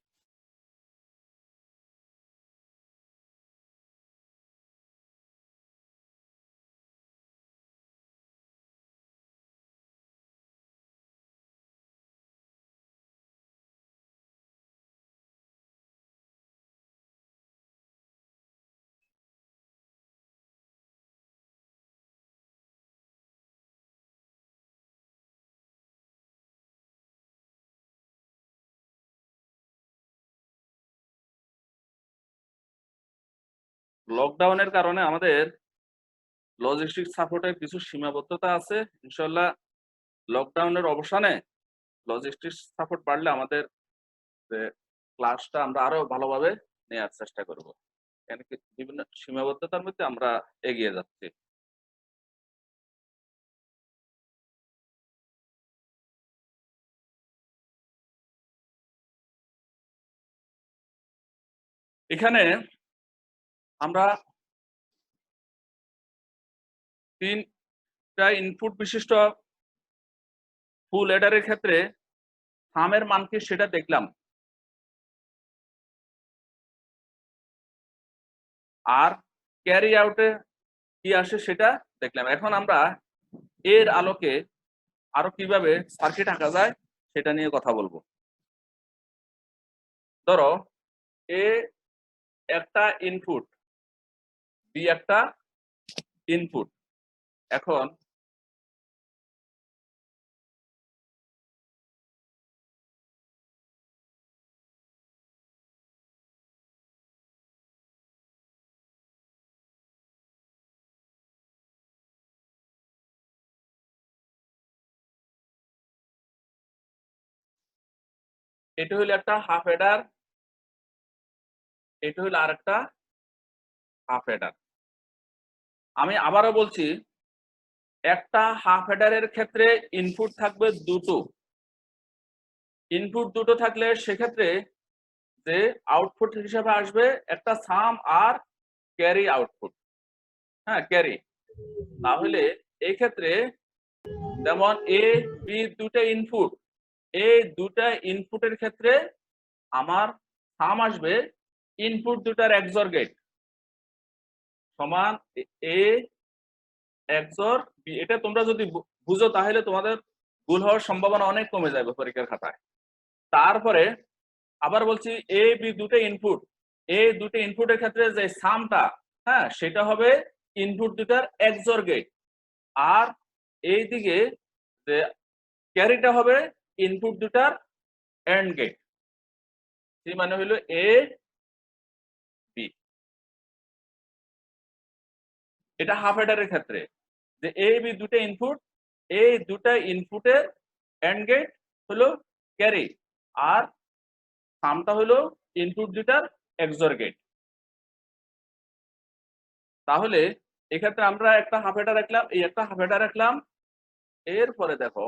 Speaker 1: লকডাউনের কারণে আমাদের লজিস্টিক সাপোর্টের কিছু সীমাবদ্ধতা আছে। ইনশাল্লাহ লকডাউনের অবসানে লজিস্টিক সাপোর্ট বাড়লে আমাদের ক্লাসটা আমরা আরো ভালোভাবে নেওয়ার চেষ্টা করব। এখানে বিভিন্ন সীমাবদ্ধতার মধ্যে আমরা এগিয়ে যাচ্ছি। এখানে আমরা তিনটা ইনপুট বিশিষ্ট ফুল হেডারের ক্ষেত্রে সামের মান কি সেটা দেখলাম, আর ক্যারি আউটে কি আসে সেটা দেখলাম। এখন আমরা এর আলোকে আরো কিভাবে সার্কিট আঁকা যায় সেটা নিয়ে কথা বলবো। ধরো এ একটা ইনপুট, বি একটা ইনপুট। এখন এটা হলো একটা হাফ হেডার, এটা হলো আরেকটা হাফ হেডার। আমি আবারও বলছি, একটা হাফ হেডারের ক্ষেত্রে ইনপুট থাকবে দুটো। ইনপুট দুটো থাকলে সেক্ষেত্রে যে আউটপুট হিসেবে আসবে একটা সাম আর ক্যারি আউটপুট, হ্যাঁ ক্যারি। তাহলে এই ক্ষেত্রে যেমন এ বি দুটো ইনপুট, এই দুটা ইনপুটের ক্ষেত্রে আমার সাম আসবে ইনপুট দুটার এক্সর গেট সমান এ এক্সর বি। এটা তোমরা যদি বুঝো তাহলে তোমাদের ভুল হওয়ার সম্ভাবনা অনেক কমে যাবে পরীক্ষার খাতায়। তারপরে আবার বলছি এ বি দুটো ইনপুট, এই দুটো ইনপুটের ক্ষেত্রে যে সামটা, হ্যাঁ সেটা হবে ইনপুট দুটার এক্সর গেট, আর এইদিকে যে ক্যারিটা হবে ইনপুট দুটার এন্ড গেট। সেই মানে হলো এ বি। এটা হাফ হেডারের ক্ষেত্রে যে এ বি দুটো ইনপুট, এই দুটা ইনপুটের এন্ড গেট হলো ক্যারি, আর সামটা হলো ইনপুট দুটার এক্সর গেট। তাহলে এক্ষেত্রে আমরা একটা হাফ হেডার রাখলাম, এই একটা হাফ হেডার রাখলাম। এরপরে দেখো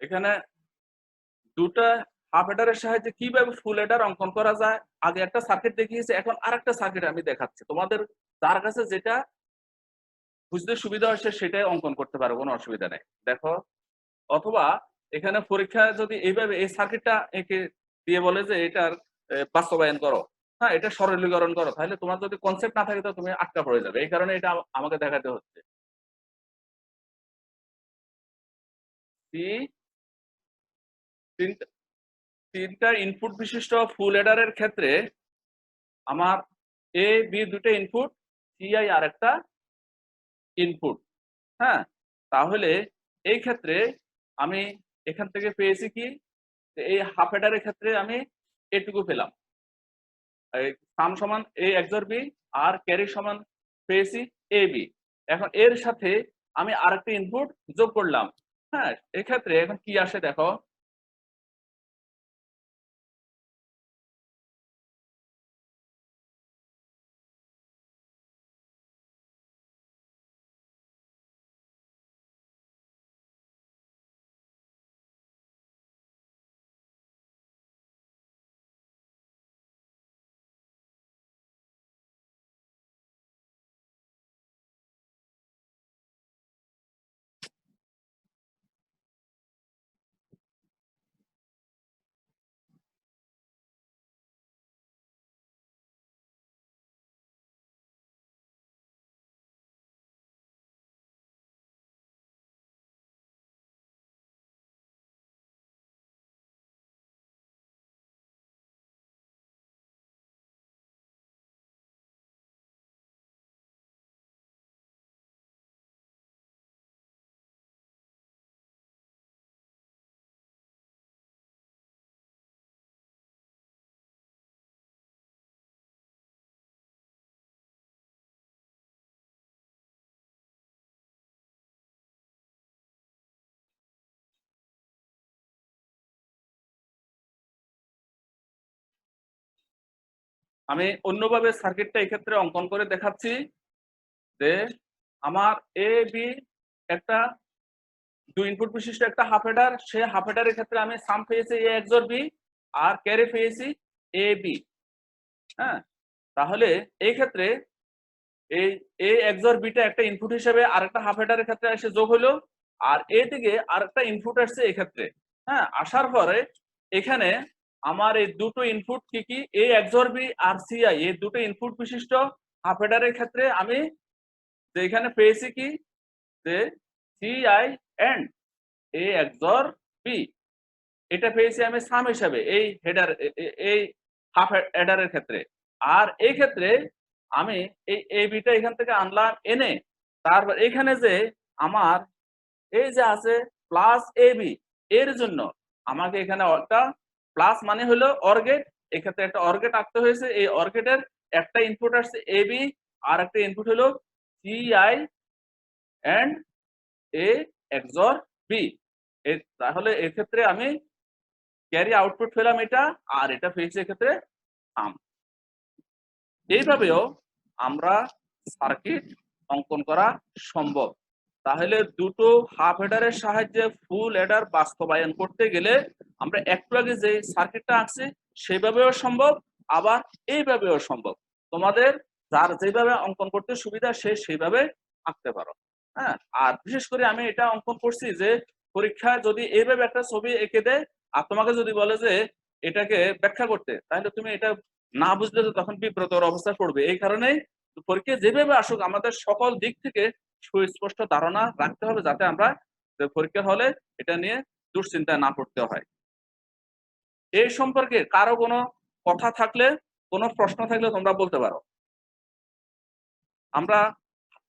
Speaker 1: এখানে দুটা হাফ হেডারের সাহায্যে কিভাবে ফুল হেডার অঙ্কন করা যায়। আগে একটা সার্কিট দেখিয়েছি, এখন আরেকটা সার্কিট আমি দেখাচ্ছি। তোমাদের যার কাছে যেটা বুঝতে সুবিধা হয় সেটাই অঙ্কন করতে পারো, কোনো অসুবিধা নেই। দেখো, অথবা এখানে পরীক্ষা যদি এইভাবে এই সার্কিটটা একে দিয়ে বলে যে এটার বাস্তবায়ন করো, হ্যাঁ এটা সরলীকরণ করো, তাহলে তোমার যদি কনসেপ্ট না থাকে তো তুমি আটকা পড়ে যাবে। এই কারণে এটা আমাকে দেখাতে হচ্ছে। সি তিনটা ইনপুট বিশিষ্ট ফুল অ্যাডারের ক্ষেত্রে আমার এ বি দুটো ইনপুট, সিআই আর একটা ইনপুট। হ্যাঁ, তাহলে এই ক্ষেত্রে আমি এখান থেকে পেয়েছি কি, এই হাফ অ্যাডারের ক্ষেত্রে আমি এটুকু পেলাম, সাম সমান এ XOR বি আর ক্যারি সমান পেয়েছি এ বি। এখন এর সাথে আমি আরেকটা ইনপুট যোগ করলাম। হ্যাঁ, এক্ষেত্রে এখন কি আসে দেখো, আমি অন্যভাবে সার্কিটটা এক্ষেত্রে অঙ্কন করে দেখাচ্ছি যে আমার এ বি একটা দুই ইনপুট বিশিষ্ট একটা হাফ হেডার, সে হাফ হেডারের ক্ষেত্রে আমি সাম পেয়েছি এ XOR বি আর ক্যারি পেয়েছি এ বি। হ্যাঁ, তাহলে এই ক্ষেত্রে এই এ XOR বিটা একটা ইনপুট হিসেবে আরেকটা হাফ হেডারের ক্ষেত্রে এসে যোগ হলো, আর এ থেকে আরেকটা ইনপুট আসছে এই ক্ষেত্রে। হ্যাঁ, আসার পরে এখানে আমার এই দুটো ইনপুট কি কি, এ XOR বি আর সিআই, এই দুটো ইনপুট বিশিষ্ট হাফ হেডারের ক্ষেত্রে আমি যে এখানে পেয়েছি কি, যে CI and A XOR B, এটা পেয়েছি আমি সাম হিসাবে এই হেডার, এই হাফ হেডারের ক্ষেত্রে। আর এই ক্ষেত্রে আমি এই এ বিটা এখান থেকে আনলাম এনে, তারপর এখানে যে আমার এই যে আছে প্লাস এ বি, এর জন্য আমাকে এখানে একটা প্লাস মানে হলো অর গেট, এক্ষেত্রে একটা অর গেট আঁকতে হয়েছে। এই অর গেটের একটা ইনপুট আসছে এ বি আর একটা ইনপুট হলো CI and A XOR B. তাহলে এক্ষেত্রে আমি ক্যারি আউটপুট পেলাম এটা, আর এটা পেয়েছি এক্ষেত্রে সাম। এইভাবেও আমরা সার্কিট অঙ্কন করা সম্ভব। তাহলে দুটো হাফ হেডারের সাহায্যে ফুল হেডার বাস্তবায়ন করতে গেলে আমরা একটু আগে যে সার্কিটটা আঁকছি সেভাবেও সম্ভব, আবার এইভাবেও সম্ভব। তোমাদের যার যেভাবে অঙ্কন করতে সুবিধা সে সেইভাবে আঁকতে পারো। হ্যাঁ, আর বিশেষ করে আমি এটা অঙ্কন করছি যে পরীক্ষায় যদি এইভাবে একটা ছবি এঁকে দেয় আর তোমাকে যদি বলে যে এটাকে ব্যাখ্যা করতে, তাহলে তুমি এটা না বুঝলে তো তখন বিব্রতর অবস্থায় পড়বে। এই কারণেই পরীক্ষা যেভাবে আসুক আমাদের সকল দিক থেকে সুস্পষ্ট ধারণা রাখতে হবে, যাতে আমরা পরীক্ষার হলে এটা নিয়ে দুশ্চিন্তায় না পড়তে হয়। এই সম্পর্কে কারো কোনো কথা থাকলে, কোনো প্রশ্ন থাকলে তোমরা বলতে পারো। আমরা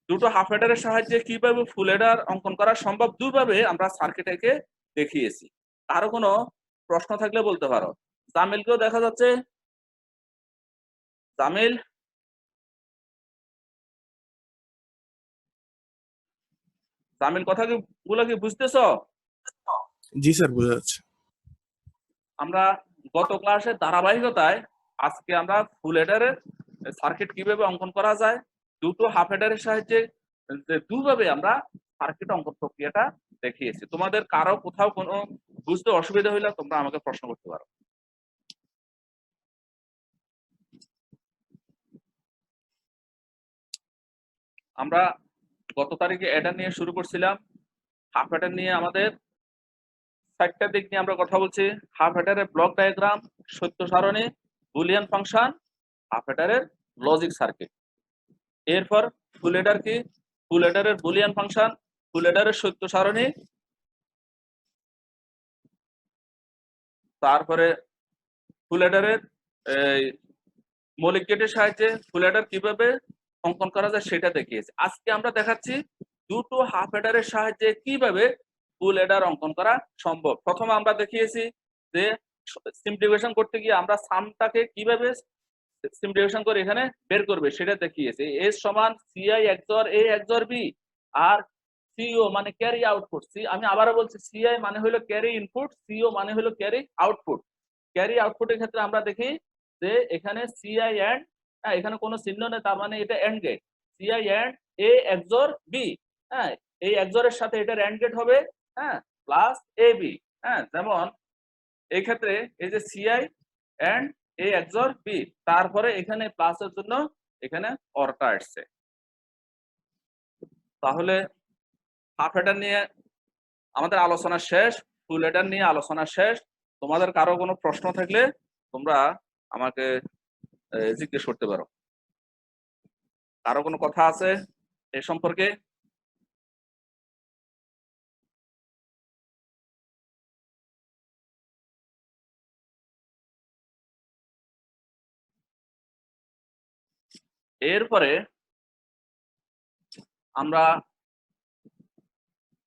Speaker 1: দুটো হাফ হেডারের সাহায্যে কিভাবে ফুল হেডার অঙ্কন করা সম্ভব দুভাবে আমরা সার্কিটকে দেখিয়েছি। কারো কোনো প্রশ্ন থাকলে বলতে পারো। জামিলকেও দেখা যাচ্ছে। জামিল, জামিল কথা গুলো কি বুঝতেছো?
Speaker 5: জি স্যার, বোঝা যাচ্ছে।
Speaker 1: আমরা গত ক্লাসের ধারাবাহিকতায় আজকে আমরা ফুল হেডারের সার্কিট কিভাবে অঙ্কন করা যায়, দুটো হাফ হেডারের সাহায্যে দুভাবে আমরা সার্কিট অঙ্কন প্রক্রিয়াটা দেখিয়েছি। তোমাদের কারো কোথাও কোনো বুঝতে অসুবিধা হইলে তোমরা আমাকে প্রশ্ন করতে পারো। আমরা গত তারিখে অ্যাডার নিয়ে শুরু করছিলাম। হাফ হেডার নিয়ে আমাদের 4টা দিক নিয়ে আমরা কথা বলছি। হাফ হেডারের ব্লক ডায়াগ্রাম, সত্য সারণী, বুলিয়ান ফাংশন, হাফ হেডারের লজিক সার্কিট। এরপর ফুল হেডার কি, ফুল হেডারের বুলিয়ান ফাংশন, ফুল হেডারের সত্য সারণী, তারপরে ফুল অ্যাডারের মৌলিক গেটের সাহায্যে ফুল অ্যাডার কিভাবে অঙ্কন করা যায় সেটা দেখিয়েছি। আজকে আমরা দেখাচ্ছি দুটো হাফ অ্যাডারের সাহায্যে কিভাবে ফুল অ্যাডার অঙ্কন করা সম্ভব। প্রথমে আমরা দেখিয়েছি যে সিম্পলিফিকেশন করতে গিয়ে আমরা সামটাকে কিভাবে সিম্পলিফিকেশন করে এখানে বের করবে সেটা দেখিয়েছি। এস সমান সিআই XOR এ XOR বি, আর সিও মানে ক্যারি আউটপুট। আমি আবারও বলছি, সিআই মানে হলো ক্যারি ইনপুট, সিও মানে হলো ক্যারি আউটপুট। ক্যারি আউটপুটের ক্ষেত্রে আমরা দেখি যে এখানে সিআই এন্ড, এখানে কোনো চিহ্ন নেই, তার মানে এটা and gate. CI and A XOR B, হ্যাঁ, এই XOR এর সাথে এটার এন্ড গেট হবে, হ্যাঁ, প্লাস এ বি। হ্যাঁ, যেমন এই ক্ষেত্রে এই যে CI and A XOR B, তারপরে এখানে প্লাসের জন্য এখানে অরটা আসছে। তাহলে হাফ অ্যাডার নিয়ে আমাদের আলোচনা শেষ, ফুল অ্যাডার নিয়ে আলোচনা শেষ। তোমাদের কারো কোনো প্রশ্ন থাকলে তোমরা আমাকে জিজ্ঞেস করতে পারো। কারো কোনো কথা আছে এ সম্পর্কে? এরপরে আমরা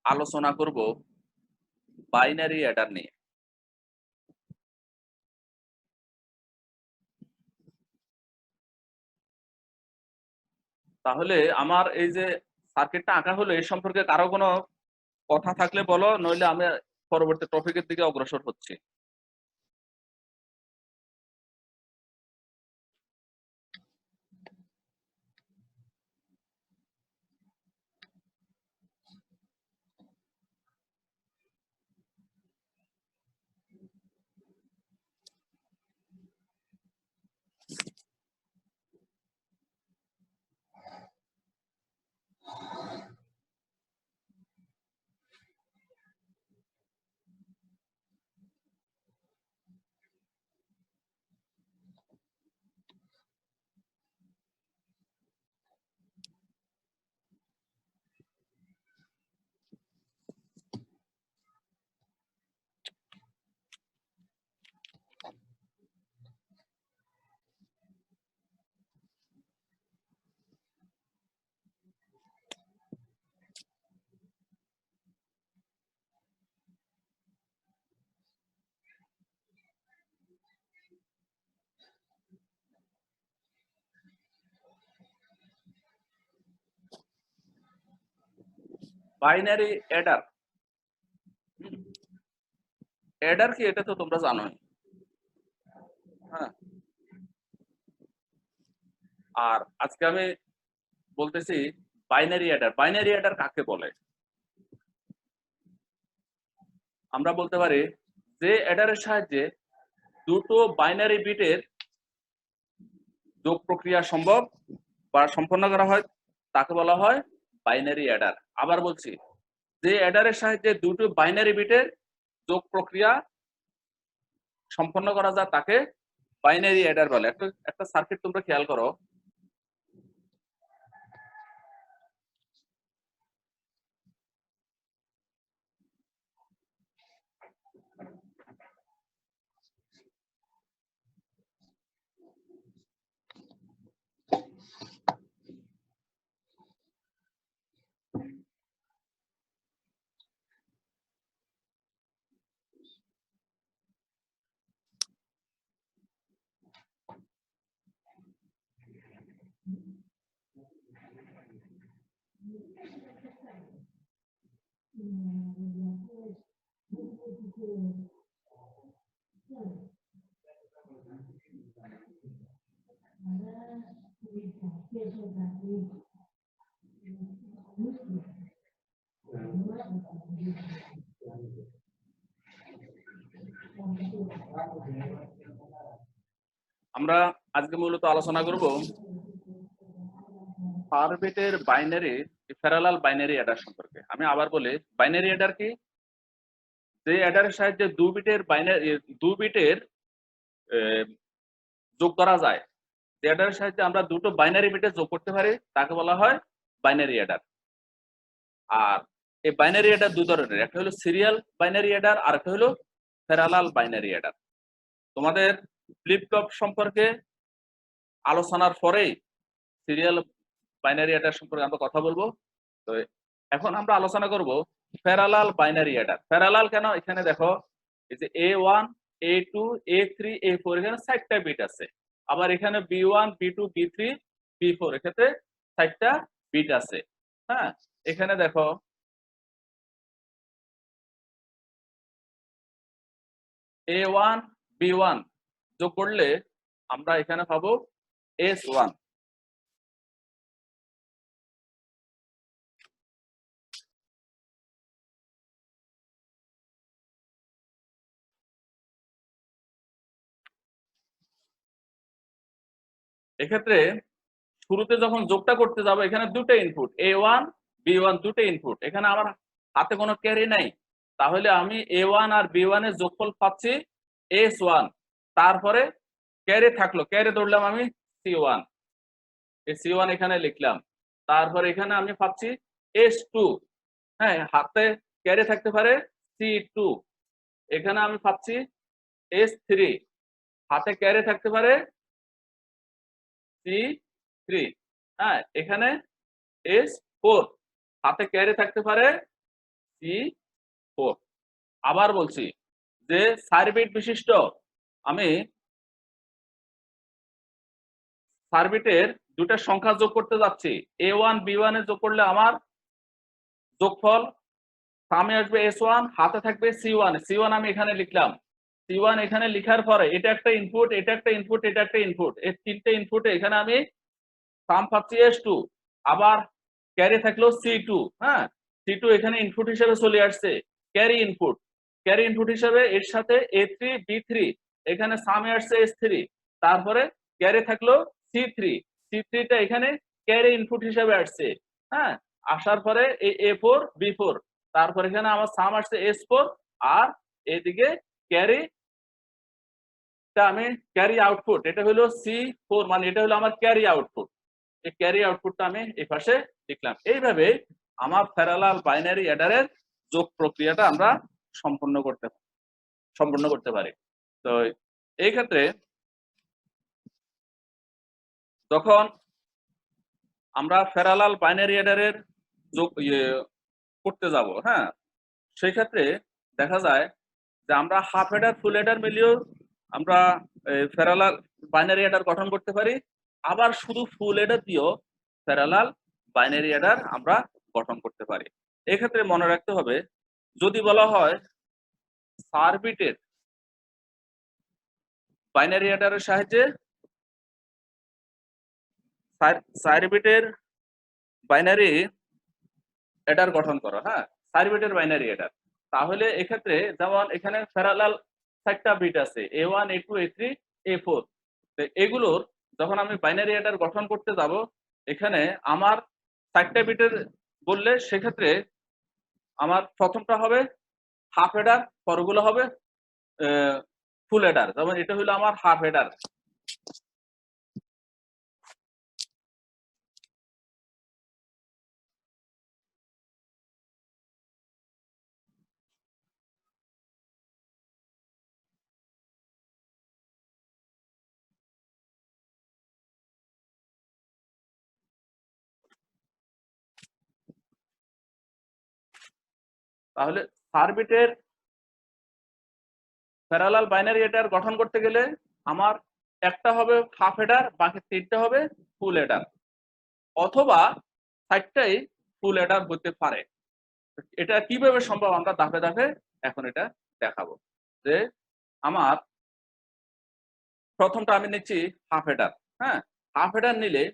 Speaker 1: আলোচনা করব বাইনারি অ্যাডার নিয়ে। তাহলে আমার এই যে সার্কিটটা আঁকা হলো, এই সম্পর্কে কারো কোনো কথা থাকলে বলো, নইলে আমি পরবর্তী টপিকের দিকে অগ্রসর হচ্ছি। বাইনারি অ্যাডার, অ্যাডার কি এটা তো তোমরা জানোই। হ্যাঁ, আর আজকে আমি বলতেছি বাইনারি অ্যাডার। বাইনারি অ্যাডার কাকে বলে? আমরা বলতে পারি যে অ্যাডারের সাহায্যে দুটো বাইনারি বিটের যোগ প্রক্রিয়া সম্ভব বা সম্পন্ন করা হয় তাকে বলা হয় বাইনারি অ্যাডার। আবার বলছি, যে অ্যাডারের সাহায্যে দুটো বাইনারি বিটের যোগ প্রক্রিয়া সম্পন্ন করা যায় তাকে বাইনারি অ্যাডার বলে। একটা সার্কিট তোমরা খেয়াল করো, আমরা আজকে মূলত আলোচনা করব 4 বিটের বাইনারি প্যারালাল বাইনারি অ্যাডার সম্পর্কে। আমি আবার বলি, বাইনারি অ্যাডার কি? যে অ্যাডারের সাহায্যে 2 বিটের যোগ করা যায়, যে অ্যাডারের সাহায্যে আমরা দুটো বাইনারি বিটে যোগ করতে পারি তাকে বলা হয় বাইনারি অ্যাডার। আর এই বাইনারি অ্যাডার দুই ধরনের, একটা হলো সিরিয়াল বাইনারি অ্যাডার আর একটা হলো প্যারালাল বাইনারি অ্যাডার। তোমাদের ফ্লিপ ফ্লপ সম্পর্কে আলোচনার পরেই সিরিয়াল বাইনারি অ্যাডার সম্পর্কে আমরা কথা বলবো। তো এখন আমরা আলোচনা করব প্যারালাল বাইনারি অ্যাডার। প্যারালাল কেন? এখানে দেখো এই যে A1 A2 A3 A4 এখানে 4টা বিট আছে। আবার এখানে B1 B2 B3 B4 এক্ষেত্রে 4টা বিট আছে। হ্যাঁ, এখানে দেখো A1 B1 যোগ করলে আমরা এখানে পাবো S1। এক্ষেত্রে শুরুতে যখন যোগটা করতে যাবো এখানে দুটো ইনপুট A1 B1 দুটো ইনপুট, এখানে আমার হাতে কোনো ক্যারি নাই, তাহলে আমি A1 আর B1 এর যোগফল পাচ্ছি S1। তারপরে ক্যারি থাকলো, ক্যারি ধরলাম আমি C1, এই C1 এখানে লিখলাম। তারপরে এখানে আমি পাচ্ছি S2, হ্যাঁ হাতে ক্যারি থাকতে পারে C2, এখানে আমি পাচ্ছি S3, হাতে ক্যারি থাকতে পারে C3, হ্যাঁ এখানে S4, হাতে ক্যারি থাকতে পারে C4। আবার বলছি যে 4 বিট বিশিষ্ট আমি 4 বিটের দুটা সংখ্যা যোগ করতে যাচ্ছি। A1 B1 এ যোগ করলে আমার যোগফল সামনে আসবে S1, হাতে থাকবে C1, C1 আমি এখানে লিখলাম। C1 এখানে লিখার পরে এটা একটা ইনপুট, এটা একটা ইনপুট, এটা একটা ইনপুট, এই তিনটে ইনপুটে এখানে আমি সাম পাচ্ছি S2। আবার ক্যারি থাকলো C2, হ্যাঁ C2 এখানে ইনপুট হিসেবে চলে আসছে, ক্যারি ইনপুট, ক্যারি ইনপুট হিসেবে এর সাথে A3 B3 এখানে সামে আসছে S3। তারপরে ক্যারি থাকলো C3, C3টা এখানে ক্যারি ইনপুট হিসেবে আসছে, হ্যাঁ আসার পরে এই A4 B4, তারপর এখানে আমার সাম আসছে S4, আর এদিকে ক্যারি আমি ক্যারি আউটপুট, এটা হলো C4, মানে এটা হলো আমার ক্যারি আউটপুট। এই ক্যারি আউটপুটটা আমি এই পাশে লিখলাম। এইভাবে আমার প্যারালাল বাইনারি অ্যাডারের যোগ প্রক্রিয়াটা আমরা সম্পূর্ণ করতে পারি। তো এই ক্ষেত্রে যখন আমরা প্যারালাল বাইনারি অ্যাডারের যোগ করতে যাব, হ্যাঁ সেই ক্ষেত্রে দেখা যায় যে আমরা হাফ অ্যাডার ফুল অ্যাডার মিলিয়েও আমরা প্যারালাল বাইনারি অ্যাডার গঠন করতে পারি, আবার শুধু ফুল অ্যাডার দিয়েও প্যারালাল বাইনারি অ্যাডার আমরা গঠন করতে পারি। এক্ষেত্রে মনে রাখতে হবে, যদি বলা হয় 4 বিটের বাইনারি অ্যাডারের সাহায্যে 4 বিটের বাইনারি অ্যাডার গঠন করো, হ্যাঁ 4 বিটের বাইনারি অ্যাডার, তাহলে এক্ষেত্রে যেমন এখানে প্যারালাল 4টা বিট আছে A1 A2 A3 A4, তো এগুলোর যখন আমি বাইনারি অ্যাডার গঠন করতে যাব এখানে আমার 4টা বিটের বললে সেক্ষেত্রে আমার প্রথমটা হবে হাফ অ্যাডার, পরগুলো হবে ফুল অ্যাডার। যেমন এটা হলো আমার হাফ অ্যাডার, তাহলে 4 বিটের প্যারালাল বাইনারি অ্যাডার গঠন করতে গেলে আমার একটা হবে হাফ অ্যাডার, বাকি 3টা হবে ফুল অ্যাডার, অথবা 4টাই ফুল অ্যাডার হতে পারে। এটা কিভাবে সম্ভব আমরা ধাপে ধাপে এখন এটা দেখাবো। যে আমার প্রথমটা আমি নিচ্ছি হাফ অ্যাডার, হ্যাঁ হাফ অ্যাডার নিলে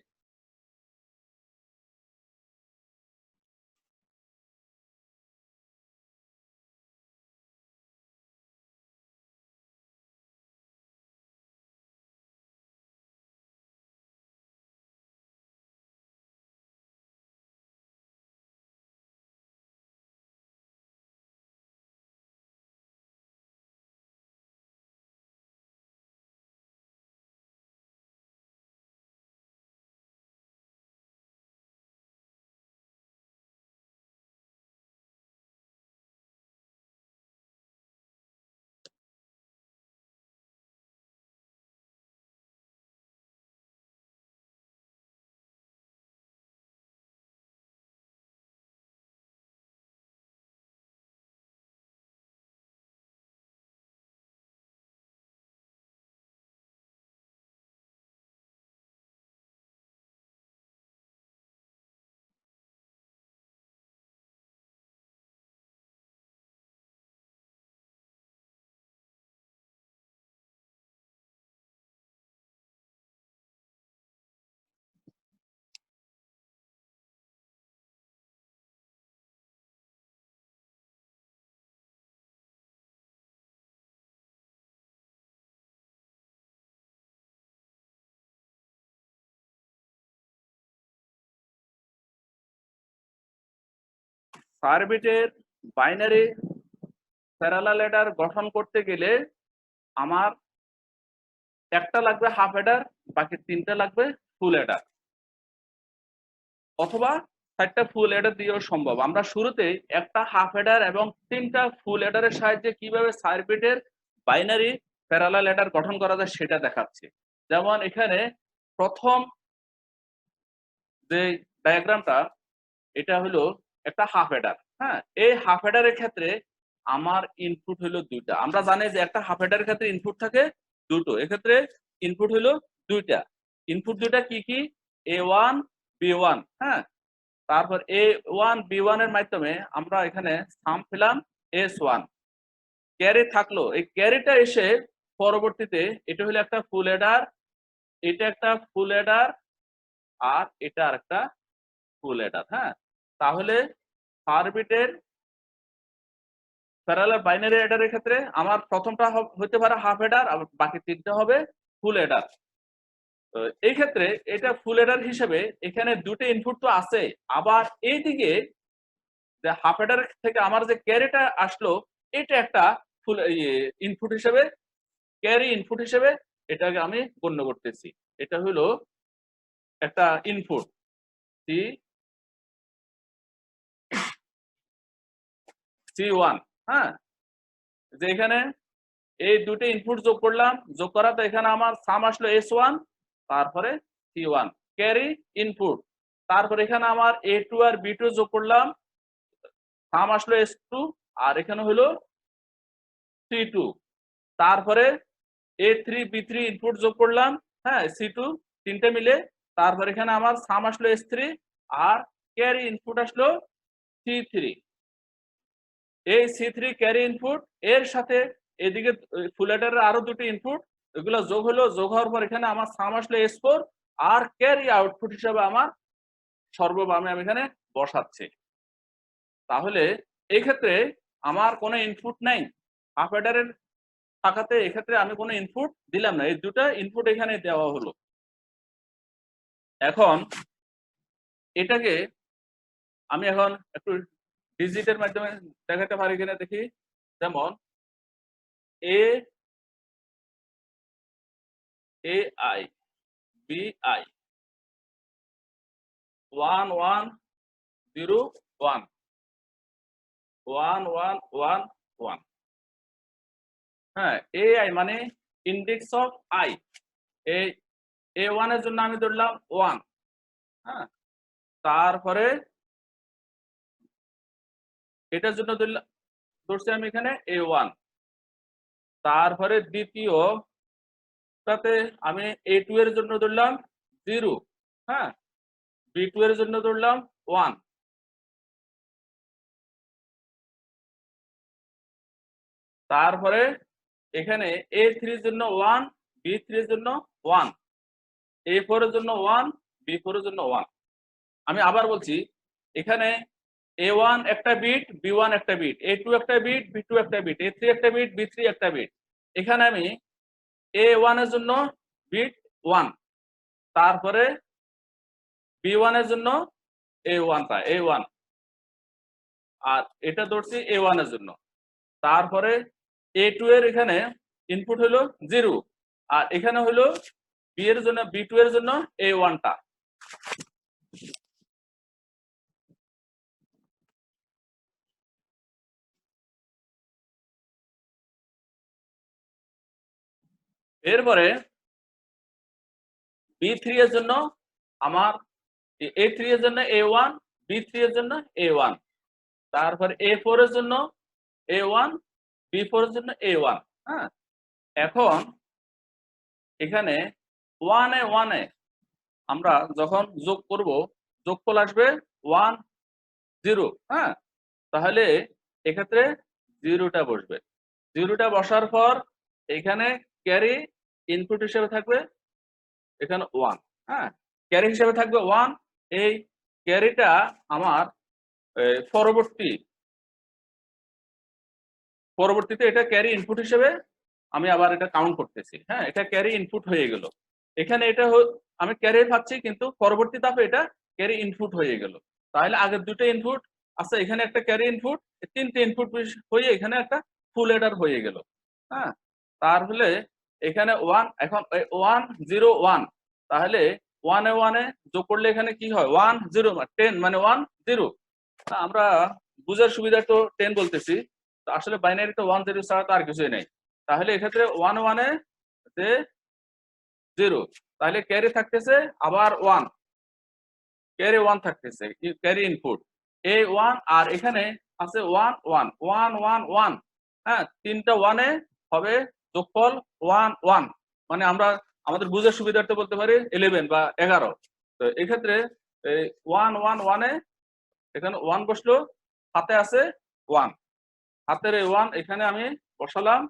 Speaker 1: 4 বিটের বাইনারি প্যারালাল অ্যাডার গঠন করতে গেলে আমার একটা লাগবে হাফ অ্যাডার, বাকি 3টা লাগবে ফুল অ্যাডার, অথবা 4টা ফুল অ্যাডার দিয়েও সম্ভব। আমরা শুরুতেই একটা হাফ অ্যাডার এবং 3টা ফুল অ্যাডারের সাহায্যে কিভাবে 4 বিটের বাইনারি প্যারালাল অ্যাডার গঠন করা যায় সেটা দেখাচ্ছি। যেমন এখানে প্রথম যে ডায়াগ্রামটা, এটা হলো একটা হাফ অ্যাডার। হ্যাঁ, এই হাফ অ্যাডারের ক্ষেত্রে আমার ইনপুট হলো 2টা। আমরা জানি যে একটা হাফ অ্যাডারের ক্ষেত্রে ইনপুট থাকে 2টো, এক্ষেত্রে ইনপুট হলো 2টা। ইনপুট 2টা কি কি? A1 B1। হ্যাঁ, তারপর A1 B1 এর মাধ্যমে আমরা এখানে সাম পেলাম S1, ক্যারি থাকলো। এই ক্যারিটা এসে পরবর্তীতে এটা হলো একটা ফুল অ্যাডার, এটা একটা ফুল অ্যাডার, আর এটা আরেকটা ফুল অ্যাডার। হ্যাঁ, তাহলে 4 বিটের প্যারালাল বাইনারি অ্যাডারের ক্ষেত্রে আমার প্রথমটা হতে পারে হাফ অ্যাডার, আর বাকি 3টা হবে ফুল অ্যাডার। তো এই ক্ষেত্রে এটা ফুল অ্যাডার হিসেবে এখানে 2টা ইনপুট তো আছে, আবার এইদিকে যে হাফ অ্যাডার থেকে আমার যে ক্যারিটা আসলো, এটা একটা ফুল ইনপুট হিসেবে, ক্যারি ইনপুট হিসেবে এটাকে আমি গণ্য করতেছি। এটা হলো একটা ইনপুট C1। হ্যাঁ, যে এখানে এই 2টা ইনপুট যোগ করলাম, যোগ করাতে এখানে আমার সাম আসলো S1, তারপরে C1 ক্যারি ইনপুট। তারপর এখানে আমার A2 আর B2 যোগ করলাম, সাম আসলো S2, আর এখানে হলো C2। তারপরে A3 B3 ইনপুট যোগ করলাম, হ্যাঁ C2, 3টে মিলে। তারপর এখানে আমার সাম আসলো S3, আর ক্যারি ইনপুট আসলো C3। এই C3 ক্যারি ইনপুট এর সাথে এদিকে ফুল অ্যাডারের আরো 2টি ইনপুট, এগুলো যোগ হলো। যোগ হওয়ার পর এখানে আমার সাম আসলো S4, আর ক্যারি আউটপুট হিসাবে আমার সর্ববামে আমি এখানে বসাচ্ছি। তাহলে এই ক্ষেত্রে আমার কোনো ইনপুট নাই, হাফ অ্যাডারের থাকাতে এক্ষেত্রে আমি কোনো ইনপুট দিলাম না, এই 2টা ইনপুট এখানে দেওয়া হলো। এখন এটাকে আমি এখন একটু ডিজিটের মাধ্যমে দেখাতে পারি কিনা দেখি। যেমন AI BI 1 1 0 1 1 1 1 1। হ্যাঁ, AI মানে ইন্ডেক্স অফ আই। এই A1 এর জন্য আমি ধরলাম 1। হ্যাঁ, তারপরে এটার জন্য ধরছি আমি এখানে A1। তারপরে দ্বিতীয়টাতে আমি A2 এর জন্য ধরলাম 0। হ্যাঁ, B2 এর জন্য ধরলাম 1। তারপরে এখানে A3 এর জন্য 1, B3 এর জন্য 1, A4 এর জন্য 1, B4 এর জন্য 1। আমি আবার বলছি, এখানে A1 একটা বিট, B1 একটা বিট, A2 একটা বিট, B2 একটা বিট, A3 একটা বিট, B3 একটা বিট। এখানে আমি A1 এর জন্য বিট 1, তারপরে B1 এর জন্য A1, আর এটা ধরছি A1 এর জন্য। তারপরে A2 এর এখানে ইনপুট হলো 0, আর এখানে হলো B2 এর জন্য A1টা। এরপরে B3 এর জন্য আমার A3 এর জন্য A1, B3 এর জন্য A1, তারপর A4 এর জন্য A1, B4 এর জন্য A1। হ্যাঁ, এখন এখানে 1 এ আমরা যখন যোগ করব, যোগফল আসবে 1 0। হ্যাঁ, তাহলে এক্ষেত্রে 0টা বসবে। 0টা বসার পর এখানে ক্যারি ইনপুট হিসেবে থাকবে এখানে 1। হ্যাঁ, ক্যারি হিসেবে থাকবে 1। এই ক্যারিটা আমার পরবর্তীতে এটা ক্যারি ইনপুট হিসেবে আমি আবার এটা কাউন্ট করতেছি। হ্যাঁ, এটা ক্যারি ইনপুট হয়ে গেল। এখানে এটা আমি ক্যারি পাচ্ছি, কিন্তু পরবর্তী ধাপে এটা ক্যারি ইনপুট হয়ে গেল। তাহলে আগের 2টা ইনপুট আচ্ছা এখানে একটা ক্যারি ইনপুট, তিনটে ইনপুট হয়ে এখানে একটা ফুল অ্যাডার হয়ে গেল। হ্যাঁ, তাহলে এখানে 1, এখন 1 0 1, তাহলে 1 এ 1 এ যোগ করলে এখানে কি হয় 1 0 10 মানে 1 0। আমরা বুঝার সুবিধা তো 10 বলতেছি, তো আসলে বাইনারি তো 1 0 ছাড়া তো আর কিছুই নেই। তাহলে এক্ষেত্রে 1 1 এ যে 0, তাহলে ক্যারি থাকতেছে আবার 1, ক্যারি 1 থাকতেছে, ক্যারি ইনপুট এই 1, আর এখানে আছে 1 1 1 1 1। হ্যাঁ, তিনটা 1 এ হবে যোগফল 1 1, মানে আমরা আমাদের বুঝার সুবিধার্থে বলতে পারি 11 বা 11। তো এই ক্ষেত্রে এই 1 1 1 এ এখানে 1 বসলো, হাতে আছে 1, হাতের এই 1 এখানে আমি বসালাম,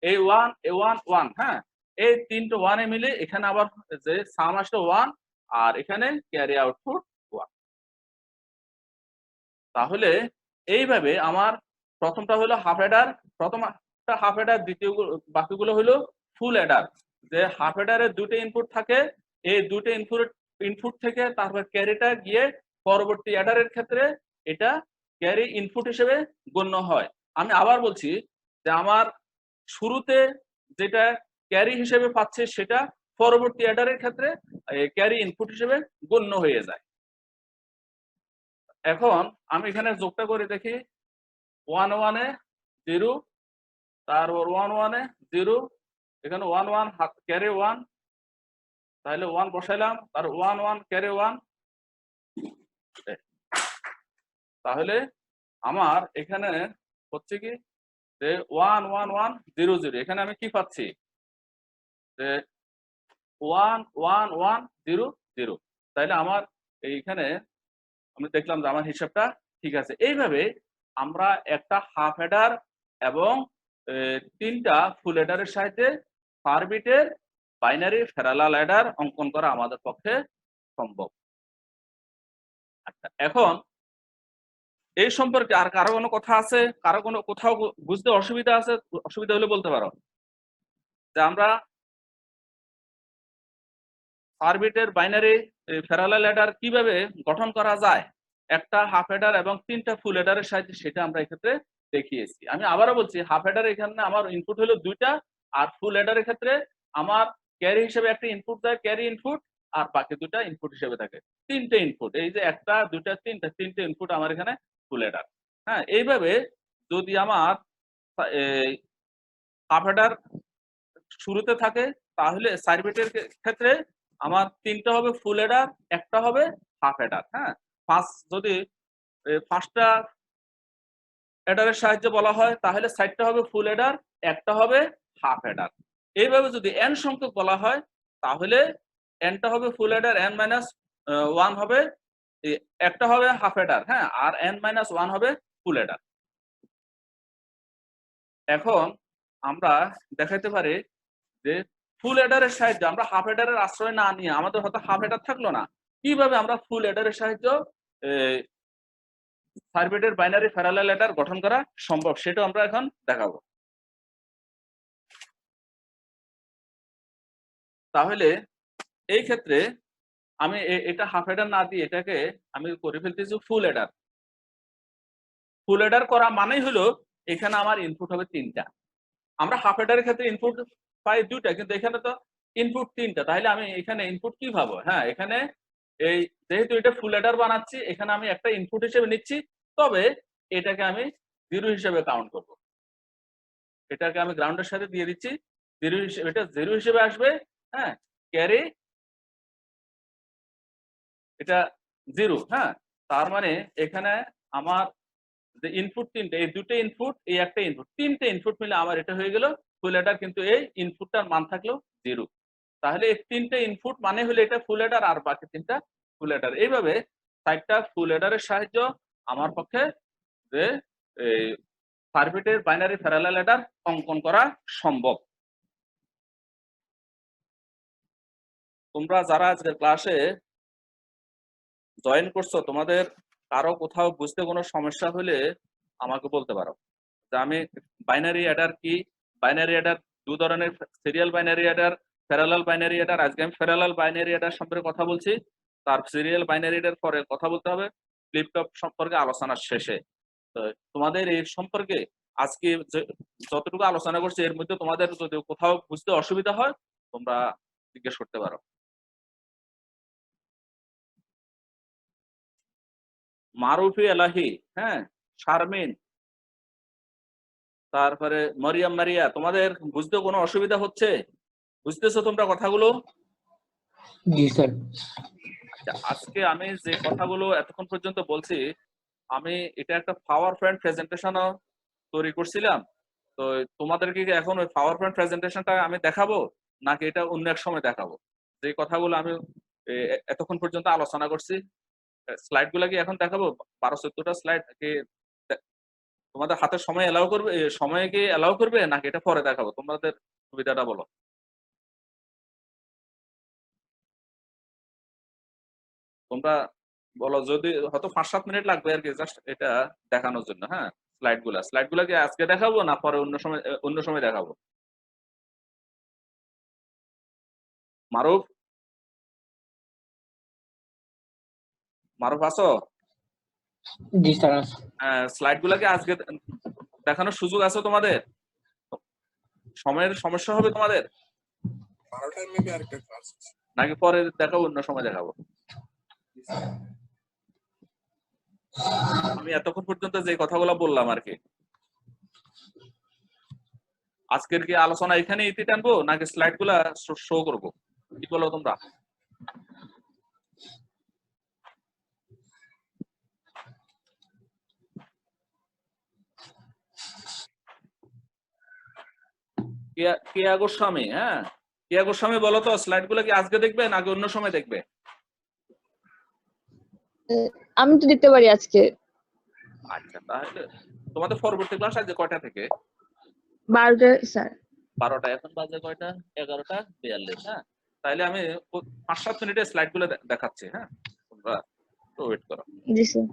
Speaker 1: এই 1 এই 1 1। হ্যাঁ, এই তিনটে 1 এ মিলে এখানে আবার যে সাম আসলো 1, আর এখানে ক্যারি আউটপুট 1। তাহলে এইভাবে আমার প্রথমটা হলো হাফ অ্যাডার, প্রথমটা হাফ অ্যাডার, দ্বিতীয় বাকিগুলো হলো ফুল অ্যাডার। যে হাফ অ্যাডারে দুটো ইনপুট থাকে, এই দুটো ইনপুট থেকে তারপর ক্যারিটা গিয়ে পরবর্তী অ্যাডারের ক্ষেত্রে এটা ক্যারি ইনপুট হিসেবে গণ্য হয়। আমি আবার বলছি যে আমার শুরুতে যেটা ক্যারি হিসেবে পাচ্ছে সেটা পরবর্তী অ্যাডারের ক্ষেত্রে ক্যারি ইনপুট হিসেবে গণ্য হয়ে যায়। এখন আমি এখানে যোগটা করে দেখি, 1 1 এ 0, তারপর 1 1 এ 0, এখানে 1 1 ক্যারি 1, তাহলে 1 বসাইলাম, তার 1 1 ক্যারি 1। তাহলে আমার এখানে হচ্ছে কি যে 1 1 1 0 0, এখানে আমি কি পাচ্ছি যে 1 1 1 0 0। তাহলে আমার এইখানে আমি দেখলাম যে আমার হিসাবটা ঠিক আছে। এইভাবে আমরা একটা হাফ হেডার এবং তিনটা ফুল হেডারের সাহায্যে 4 বিটের বাইনারি প্যারালাল অ্যাডার অঙ্কন করা আমাদের পক্ষে সম্ভব। আচ্ছা, এখন এই সম্পর্কে আর কারো কোনো কথা আছে? কারো কোনো কোথাও বুঝতে অসুবিধা আছে? অসুবিধা হলে বলতে পারো। যে আমরা 4 বিটের বাইনারি প্যারালাল অ্যাডার কিভাবে গঠন করা যায় একটা হাফ হেডার এবং তিনটা ফুল হেডারের সাহায্যে, সেটা আমরা এক্ষেত্রে দেখিয়েছি। আমি আবারও বলছি, হাফ হেডার এখানে আমার ইনপুট হলো 2টা, আর ফুল হেডারের ক্ষেত্রে আমার ক্যারি হিসেবে একটা ইনপুট দেয়, ক্যারি ইনপুট, আর বাকি 2টা ইনপুট হিসেবে থাকে। 3টে ইনপুট, এই যে 1টা 2টা 3টা, 3টে ইনপুট আমার এখানে ফুল হেডার। হ্যাঁ, এইভাবে যদি আমার হাফ হেডার শুরুতে থাকে, তাহলে 4 বিটের ক্ষেত্রে আমার 3টা হবে ফুল হেডার, একটা হবে হাফ হেডার। হ্যাঁ, যদি 5টা হেডারের সাহায্যে বলা হয়, তাহলে 4টা হবে ফুল হেডার, একটা হবে হাফ হেডার। এইভাবে যদি n সংখ্যক বলা হয়, তাহলে nটা হবে ফুল হেডার, n মাইনাস 1 হবে, একটা হবে হাফ হেডার। হ্যাঁ, আর n মাইনাস 1 হবে ফুল হেডার। এখন আমরা দেখাইতে পারি যে ফুল হেডারের সাহায্যে আমরা হাফ হেডারের আশ্রয় না নিয়ে, আমাদের হয়তো হাফ হেডার থাকলো না, কিভাবে আমরা ফুল হেডারের সাহায্য 4 বিটের বাইনারি প্যারালাল অ্যাডার গঠন করা সম্ভব, সেটা আমরা এখন দেখাবো। তাহলে এই ক্ষেত্রে আমি এটা হাফ হেডার না দিয়ে এটাকে আমি করে ফেলতেছি ফুল হেডার। ফুল হেডার করা মানেই হলো এখানে আমার ইনপুট হবে 3টা। আমরা হাফ হেডারের ক্ষেত্রে ইনপুট পাই 2টা, কিন্তু এখানে তো ইনপুট 3টা, তাহলে আমি এখানে ইনপুট কি পাবো? হ্যাঁ, এখানে এই যেহেতু এটা ফুল হেডার বানাচ্ছি, এখানে আমি একটা ইনপুট হিসেবে নিচ্ছি, তবে এটাকে আমি 0 হিসেবে কাউন্ট করব। এটাকে আমি গ্রাউন্ডের সাথে দিয়ে দিচ্ছি 0 হিসেবে, এটা 0 হিসেবে আসবে। হ্যাঁ, ক্যারি এটা 0। হ্যাঁ, তার মানে এখানে আমার যে ইনপুট 3টে, এই 2টে ইনপুট, এই একটা ইনপুট, 3টে ইনপুট মিলে আমার এটা হয়ে গেল ফুল হেডার, কিন্তু এই ইনপুটটার মান থাকলো 0। তাহলে এই 3টে ইনপুট মানে হলো এটা ফুল হেডার, আর বাকি 3টা ফুল হেডার। এইভাবে 4টা ফুল হেডারের সাহায্য আমার পক্ষে যে 4 বিটের বাইনারি প্যারালাল অ্যাডার অঙ্কন করা সম্ভব। তোমরা যারা আজকের ক্লাসে জয়েন করছো, তোমাদের কারো কোথাও বুঝতে কোনো সমস্যা হলে আমাকে বলতে পারো। যে আমি বাইনারি অ্যাডার কি, বাইনারি অ্যাডার 2 ধরনের, serial binary Eder, parallel binary Eder. আজকে আমি প্যারালাল বাইনারি অ্যাডার সম্পর্কে কথা বলছি, তার সিরিয়াল বাইনারি অ্যাডার পরে কথা বলতে হবে। ফ্লিপ টপ সম্পর্কে আলোচনার শেষে। তো তোমাদের এই সম্পর্কে আজকে যতটুকু আলোচনা করছি এর মধ্যে তোমাদের যদি কোথাও বুঝতে অসুবিধা হয় তোমরা জিজ্ঞেস করতে পারো। মারুফি এলাহি, হ্যাঁ, শারমিন, তারপরে মরিয়াম মারিয়া, তোমাদের বুঝতে কোনো অসুবিধা হচ্ছে? বুঝতেছো তোমরা কথাগুলো?
Speaker 3: জি স্যার।
Speaker 1: আচ্ছা, আজকে আমি যে কথাগুলো এতক্ষণ পর্যন্ত বলছি, আমি এটা একটা পাওয়ার পয়েন্ট প্রেজেন্টেশনও তৈরি করছিলাম। তো তোমাদেরকে কি এখন ওই পাওয়ার পয়েন্ট প্রেজেন্টেশনটা আমি দেখাবো নাকি এটা অন্য এক সময় দেখাবো? যে কথাগুলো আমি এতক্ষণ পর্যন্ত আলোচনা করছি স্লাইড গুলা কি এখন দেখাবো? 12-14টা স্লাইড কি তোমাদের হাতে সময় এলাও করবে, সময় কি এলাও করবে নাকি এটা পরে দেখাবো? তোমাদের সুবিধাটা বলো। তোমরা বলো, যদি হয়তো 5-7 মিনিট লাগবে আর কি জাস্ট এটা দেখানোর জন্য। হ্যাঁ, স্লাইড গুলা কি আজকে দেখাবো না পরে অন্য সময় দেখাবো? মারুফ, মারুফ আছো?
Speaker 3: জি স্যার।
Speaker 1: স্লাইড গুলা কি আজকে দেখানোর সুযোগ আছে তোমাদের? সময়ের সমস্যা হবে তোমাদের
Speaker 5: 12টায় মেবি আরেকটা ক্লাস আছে।
Speaker 1: নাকি পরে দেখাবো, অন্য সময় দেখাবো? আমি এতক্ষণ পর্যন্ত যে কথাগুলো বললাম আর কি, আজকের কি আলোচনা এখানে ইতি টানবো নাকি স্লাইড গুলা শো করবো? কি বলো তোমরা? কেয়া গোস্বামী, হ্যাঁ, কেয়া গোস্বামী বলো তো স্লাইড গুলা কি আজকে দেখবে নাকি অন্য সময় দেখবে?
Speaker 6: আমি তো দেখতে পারি আজকে।
Speaker 1: আচ্ছা, তাহলে তোমাদের পরবর্তী ক্লাস আজকে কয়টা থেকে?
Speaker 6: 12টা স্যার।
Speaker 1: 12টা। এখন বাজে কয়টা? 11টা 42। হ্যাঁ, তাহলে আমি 5-7 মিনিটের স্লাইড গুলো দেখাচ্ছি। হ্যাঁ, তোমরা তো ওয়েট করো।
Speaker 6: জি স্যার।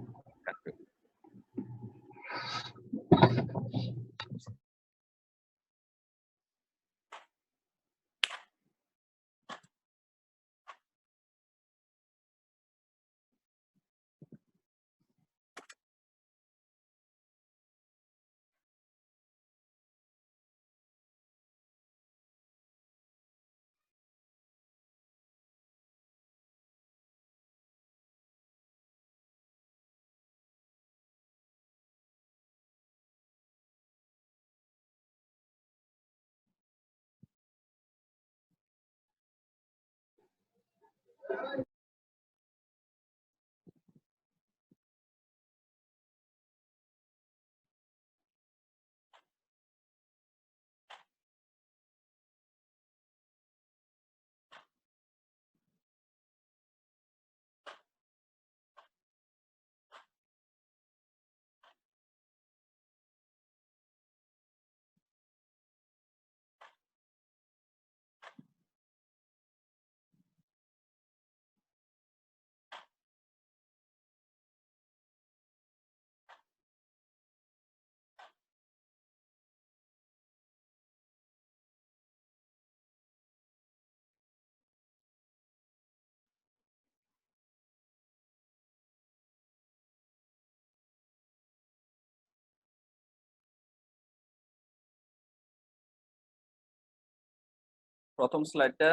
Speaker 1: প্রথম স্লাইডটা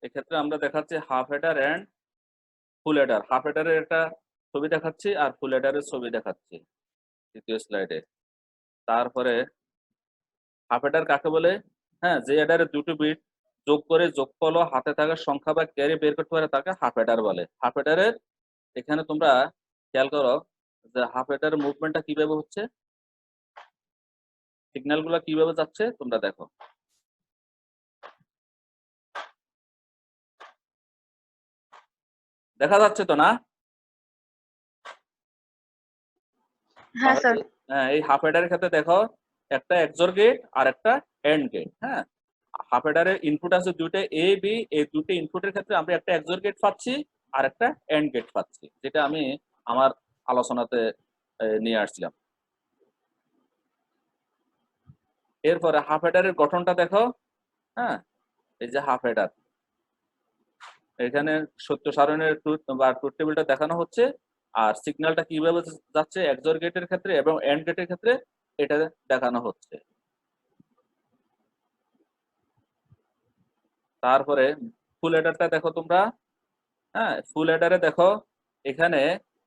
Speaker 1: এক্ষেত্রে আমরা দেখাচ্ছি half adder and full adder. Half হেডারের একটা ছবি দেখাচ্ছি আর ফুল হেডারের ছবি দেখাচ্ছি দ্বিতীয় স্লাইডে। তারপরে হাফ হেডার কাকে বলে? হ্যাঁ, যে হেডারে দুটো বিট যোগ করে যোগফল ও হাতে থাকা সংখ্যা বা ক্যারি বের করতে পারে তাকে হাফ হেডার বলে। হাফ হেডারের এখানে তোমরা খেয়াল করো যে হাফ হেডারের মুভমেন্টটা কিভাবে হচ্ছে, সিগন্যাল গুলা কিভাবে যাচ্ছে তোমরা দেখো। দেখা যাচ্ছে তো না?
Speaker 6: হ্যাঁ স্যার।
Speaker 1: হ্যাঁ, এই হাফ হেডারের ক্ষেত্রে দেখো একটা এক্সর গেট আর একটা এন্ড গেট। হ্যাঁ, হাফ হেডারের ইনপুট আছে দুইটা এ বি। এই দুটো ইনপুটের ক্ষেত্রে আমরা একটা এক্সর গেট পাচ্ছি আর একটা এন্ড গেট পাচ্ছি, যেটা আমি আমার আলোচনাতে নিয়ে আসছিলাম। এরপরে হাফ হেডারের গঠনটা দেখো। হ্যাঁ, এই যে হাফ হেডার, এখানে সত্য সারণের ট্রুথ বা ট্রুথ টেবিলটা দেখানো হচ্ছে, আর সিগন্যালটা কিভাবে যাচ্ছে এক্সর গেটের ক্ষেত্রে এবং এন্ড গেটের ক্ষেত্রে এটা দেখানো হচ্ছে। তারপরে ফুল হেডারটা দেখো তোমরা, হ্যাঁ ফুল হেডারে দেখো এখানে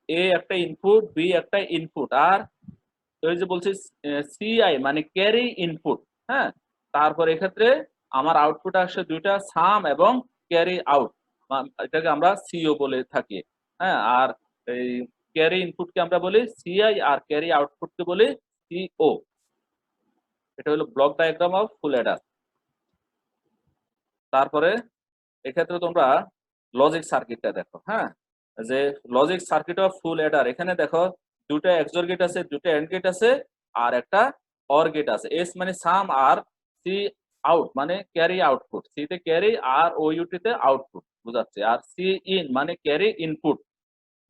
Speaker 1: এ একটা ইনপুট, বি একটা ইনপুট, আর ওই যে বলছি সিআই মানে ক্যারি ইনপুট। হ্যাঁ, তারপর এক্ষেত্রে আমার আউটপুট আসছে দুইটা, সাম এবং ক্যারি আউট, এটাকে আমরা সিও বলে থাকি। হ্যাঁ, আর এই ক্যারি ইনপুটকে আমরা বলি সিআই আর ক্যারি আউটপুটকে বলি সিও। এটা হলো block diagram of full header. তারপরে এক্ষেত্রে তোমরা লজিক সার্কিটটা দেখো। হ্যাঁ, যে logic circuit of full header, এখানে দেখো দুটো এক্সর গেট আছে, দুটো এন্ড গেট আছে, আর একটা অর গেট আছে। এস মানে সাম, আর সি আউট মানে ক্যারি আউটপুট। সি তে ক্যারি আর ও ইউটি তে আউটপুট বুঝাচ্ছে, আর সি ইন মানে ক্যারি ইনপুট।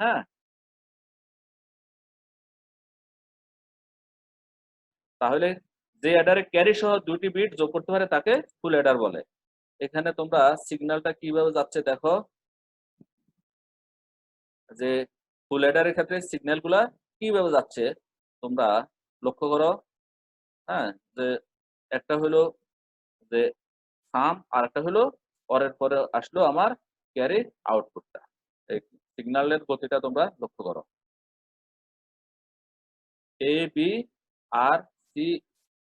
Speaker 1: হ্যাঁ, তাহলে যে অ্যাডারে ক্যারি সহ দুটি বিট যোগ করতে পারে তাকে ফুল অ্যাডার বলে। এখানে তোমরা সিগন্যালটা কিভাবে যাচ্ছে দেখো, যে ফুল অ্যাডারের ক্ষেত্রে সিগন্যাল গুলা কিভাবে যাচ্ছে তোমরা লক্ষ্য করো। হ্যাঁ, যে একটা হলো যে সাম, আর একটা হলো পরের পরে আসলো আমার ক্যারি আউটপুটটা। এই সিগন্যালের গতিটা তোমরা লক্ষ্য করো, A B R C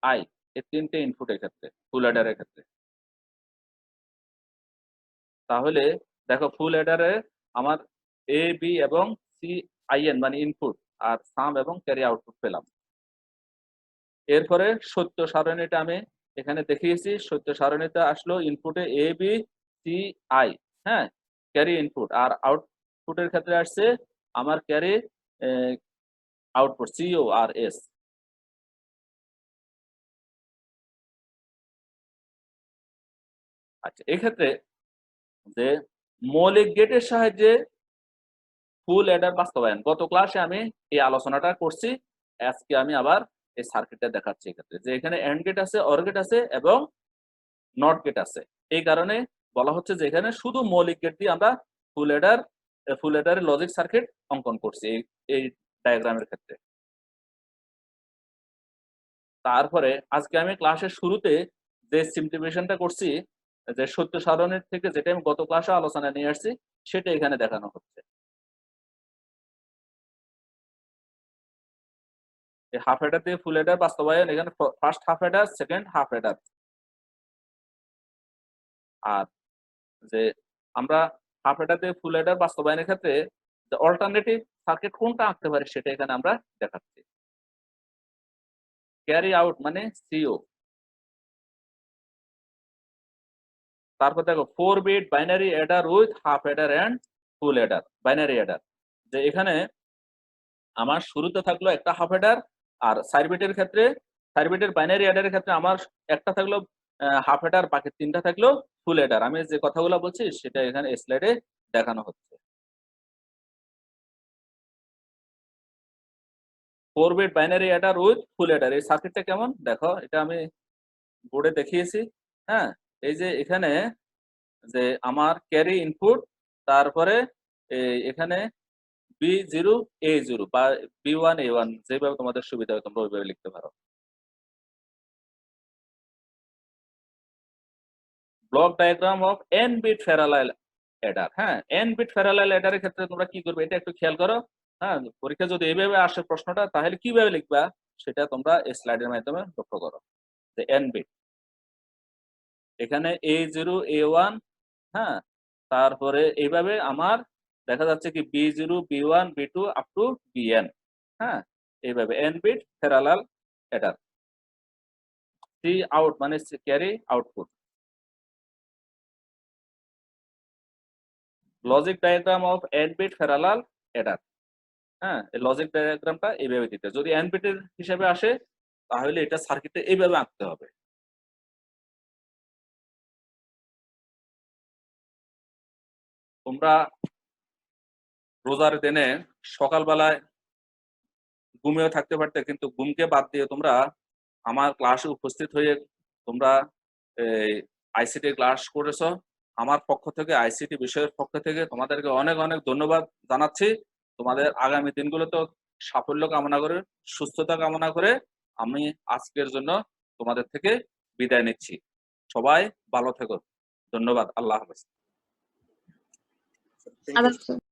Speaker 1: I এই তিনটে ইনপুটের ক্ষেত্রে ফুল অ্যাডারের ক্ষেত্রে। তাহলে দেখো ফুল অ্যাডারে আমার এ বি এবং সি আই এন মানে ইনপুট, আর সাম এবং ক্যারি আউটপুট পেলাম। এরপরে সত্য সারণীটা আমি এখানে দেখিয়েছি। সত্য সারণীতে আসলো ইনপুটে এ বি সি আই, হ্যাঁ ক্যারি ইনপুট, আর আউটপুটের ক্ষেত্রে আসছে আমার ক্যারি আউটপুট সিও আর এস। আচ্ছা, এক্ষেত্রে যে মৌলিক গেটের সাহায্যে ফুল অ্যাডার বাস্তবায়ন, গত ক্লাসে আমি এই আলোচনাটা করছি, আজকে আমি আবার এই সার্কিটটা দেখাচ্ছি। এক্ষেত্রে যে এখানে এন্ড গেট আছে, অর গেট আছে এবং নট গেট আছে, এই কারণে বলা হচ্ছে যে এখানে শুধু মৌলিক গেট দিয়ে আমরা ফুল অ্যাডারের লজিক সার্কিট অঙ্কন করছি এই ডায়াগ্রামের ক্ষেত্রে। তারপরে আজকে আমি ক্লাসের শুরুতে যে সিমপ্লিফিকেশনটা করছি, যে সত্য সারণীর থেকে যেটা আমি গত ক্লাসে আলোচনা নিয়ে আসছি, সেটা এখানে দেখানো হচ্ছে। এই হাফ হেডার দিয়ে ফুল হেডার বাস্তবায়ন, এখানে first half adder, second half adder. আর যে আমরা হাফ হেডার দিয়ে ফুল হেডার বাস্তবায়নের ক্ষেত্রে অল্টারনেটিভ সার্কিট কোনটা আঁকতে পারি সেটা এখানে আমরা দেখাচ্ছি। ক্যারি আউট মানে সিও। তারপর দেখো 4 bit binary adder with half adder and full adder. Binary adder, যে এখানে আমার শুরুতে থাকলো একটা হাফ হেডার, আর 4 বিটের ক্ষেত্রে 4 বিটের বাইনারি অ্যাডারের ক্ষেত্রে আমার একটা থাকলো হাফ হেডার, বাকি তিনটা থাকলো ফুল হেডার। আমি যে কথাগুলো বলছি সেটা এখানে স্লাইডে দেখানো হচ্ছে। 4 bit binary adder with full adder, এই সার্কিটটা কেমন দেখো, এটা আমি বোর্ডে দেখিয়েছি। হ্যাঁ, এই যে এখানে যে আমার ক্যারি ইনপুট, তারপরে এখানে B0 A0 বা B1 A1, যেভাবে তোমাদের সুবিধা হয় তোমরা ওইভাবে লিখতে পারো। Block diagram of n bit parallel adder. হ্যাঁ, n বিট প্যারালাল অ্যাডারের ক্ষেত্রে তোমরা কি করবে এটা একটু খেয়াল করো। হ্যাঁ, পরীক্ষা যদি এইভাবে আসে প্রশ্নটা, তাহলে কিভাবে লিখবা সেটা তোমরা এই স্লাইডের মাধ্যমে লক্ষ্য করো। যে n বিট, এখানে A0 A1, হ্যাঁ তারপরে এইভাবে আমার দেখা যাচ্ছে কি B0 B1 B2 up to Bn। হ্যাঁ, এইভাবে n bit parallel adder. C out মানে carry output. Logic diagram of n bit parallel adder. হ্যাঁ, এই লজিক ডায়াগ্রামটা এইভাবে দিতে, যদি n বিটের হিসাবে আসে তাহলে এটা সার্কিটে এইভাবে আঁকতে হবে। তোমরা রোজার দিনে সকালবেলায় ঘুমিয়ে থাকতে পারতে, কিন্তু ঘুমকে বাদ দিয়ে তোমরা আমার ক্লাসে উপস্থিত হয়ে তোমরা আইসিটি ক্লাস করেছো। আমার পক্ষ থেকে, আইসিটি বিষয়ের পক্ষ থেকে তোমাদেরকে অনেক অনেক ধন্যবাদ জানাচ্ছি। তোমাদের আগামী দিনগুলোতে সাফল্য কামনা করে, সুস্থতা কামনা করে আমি আজকের জন্য তোমাদের থেকে বিদায় নিচ্ছি। সবাই ভালো থেকো। ধন্যবাদ। আল্লাহ হাফেজ।
Speaker 5: Thank you.
Speaker 6: আদাব স্যার।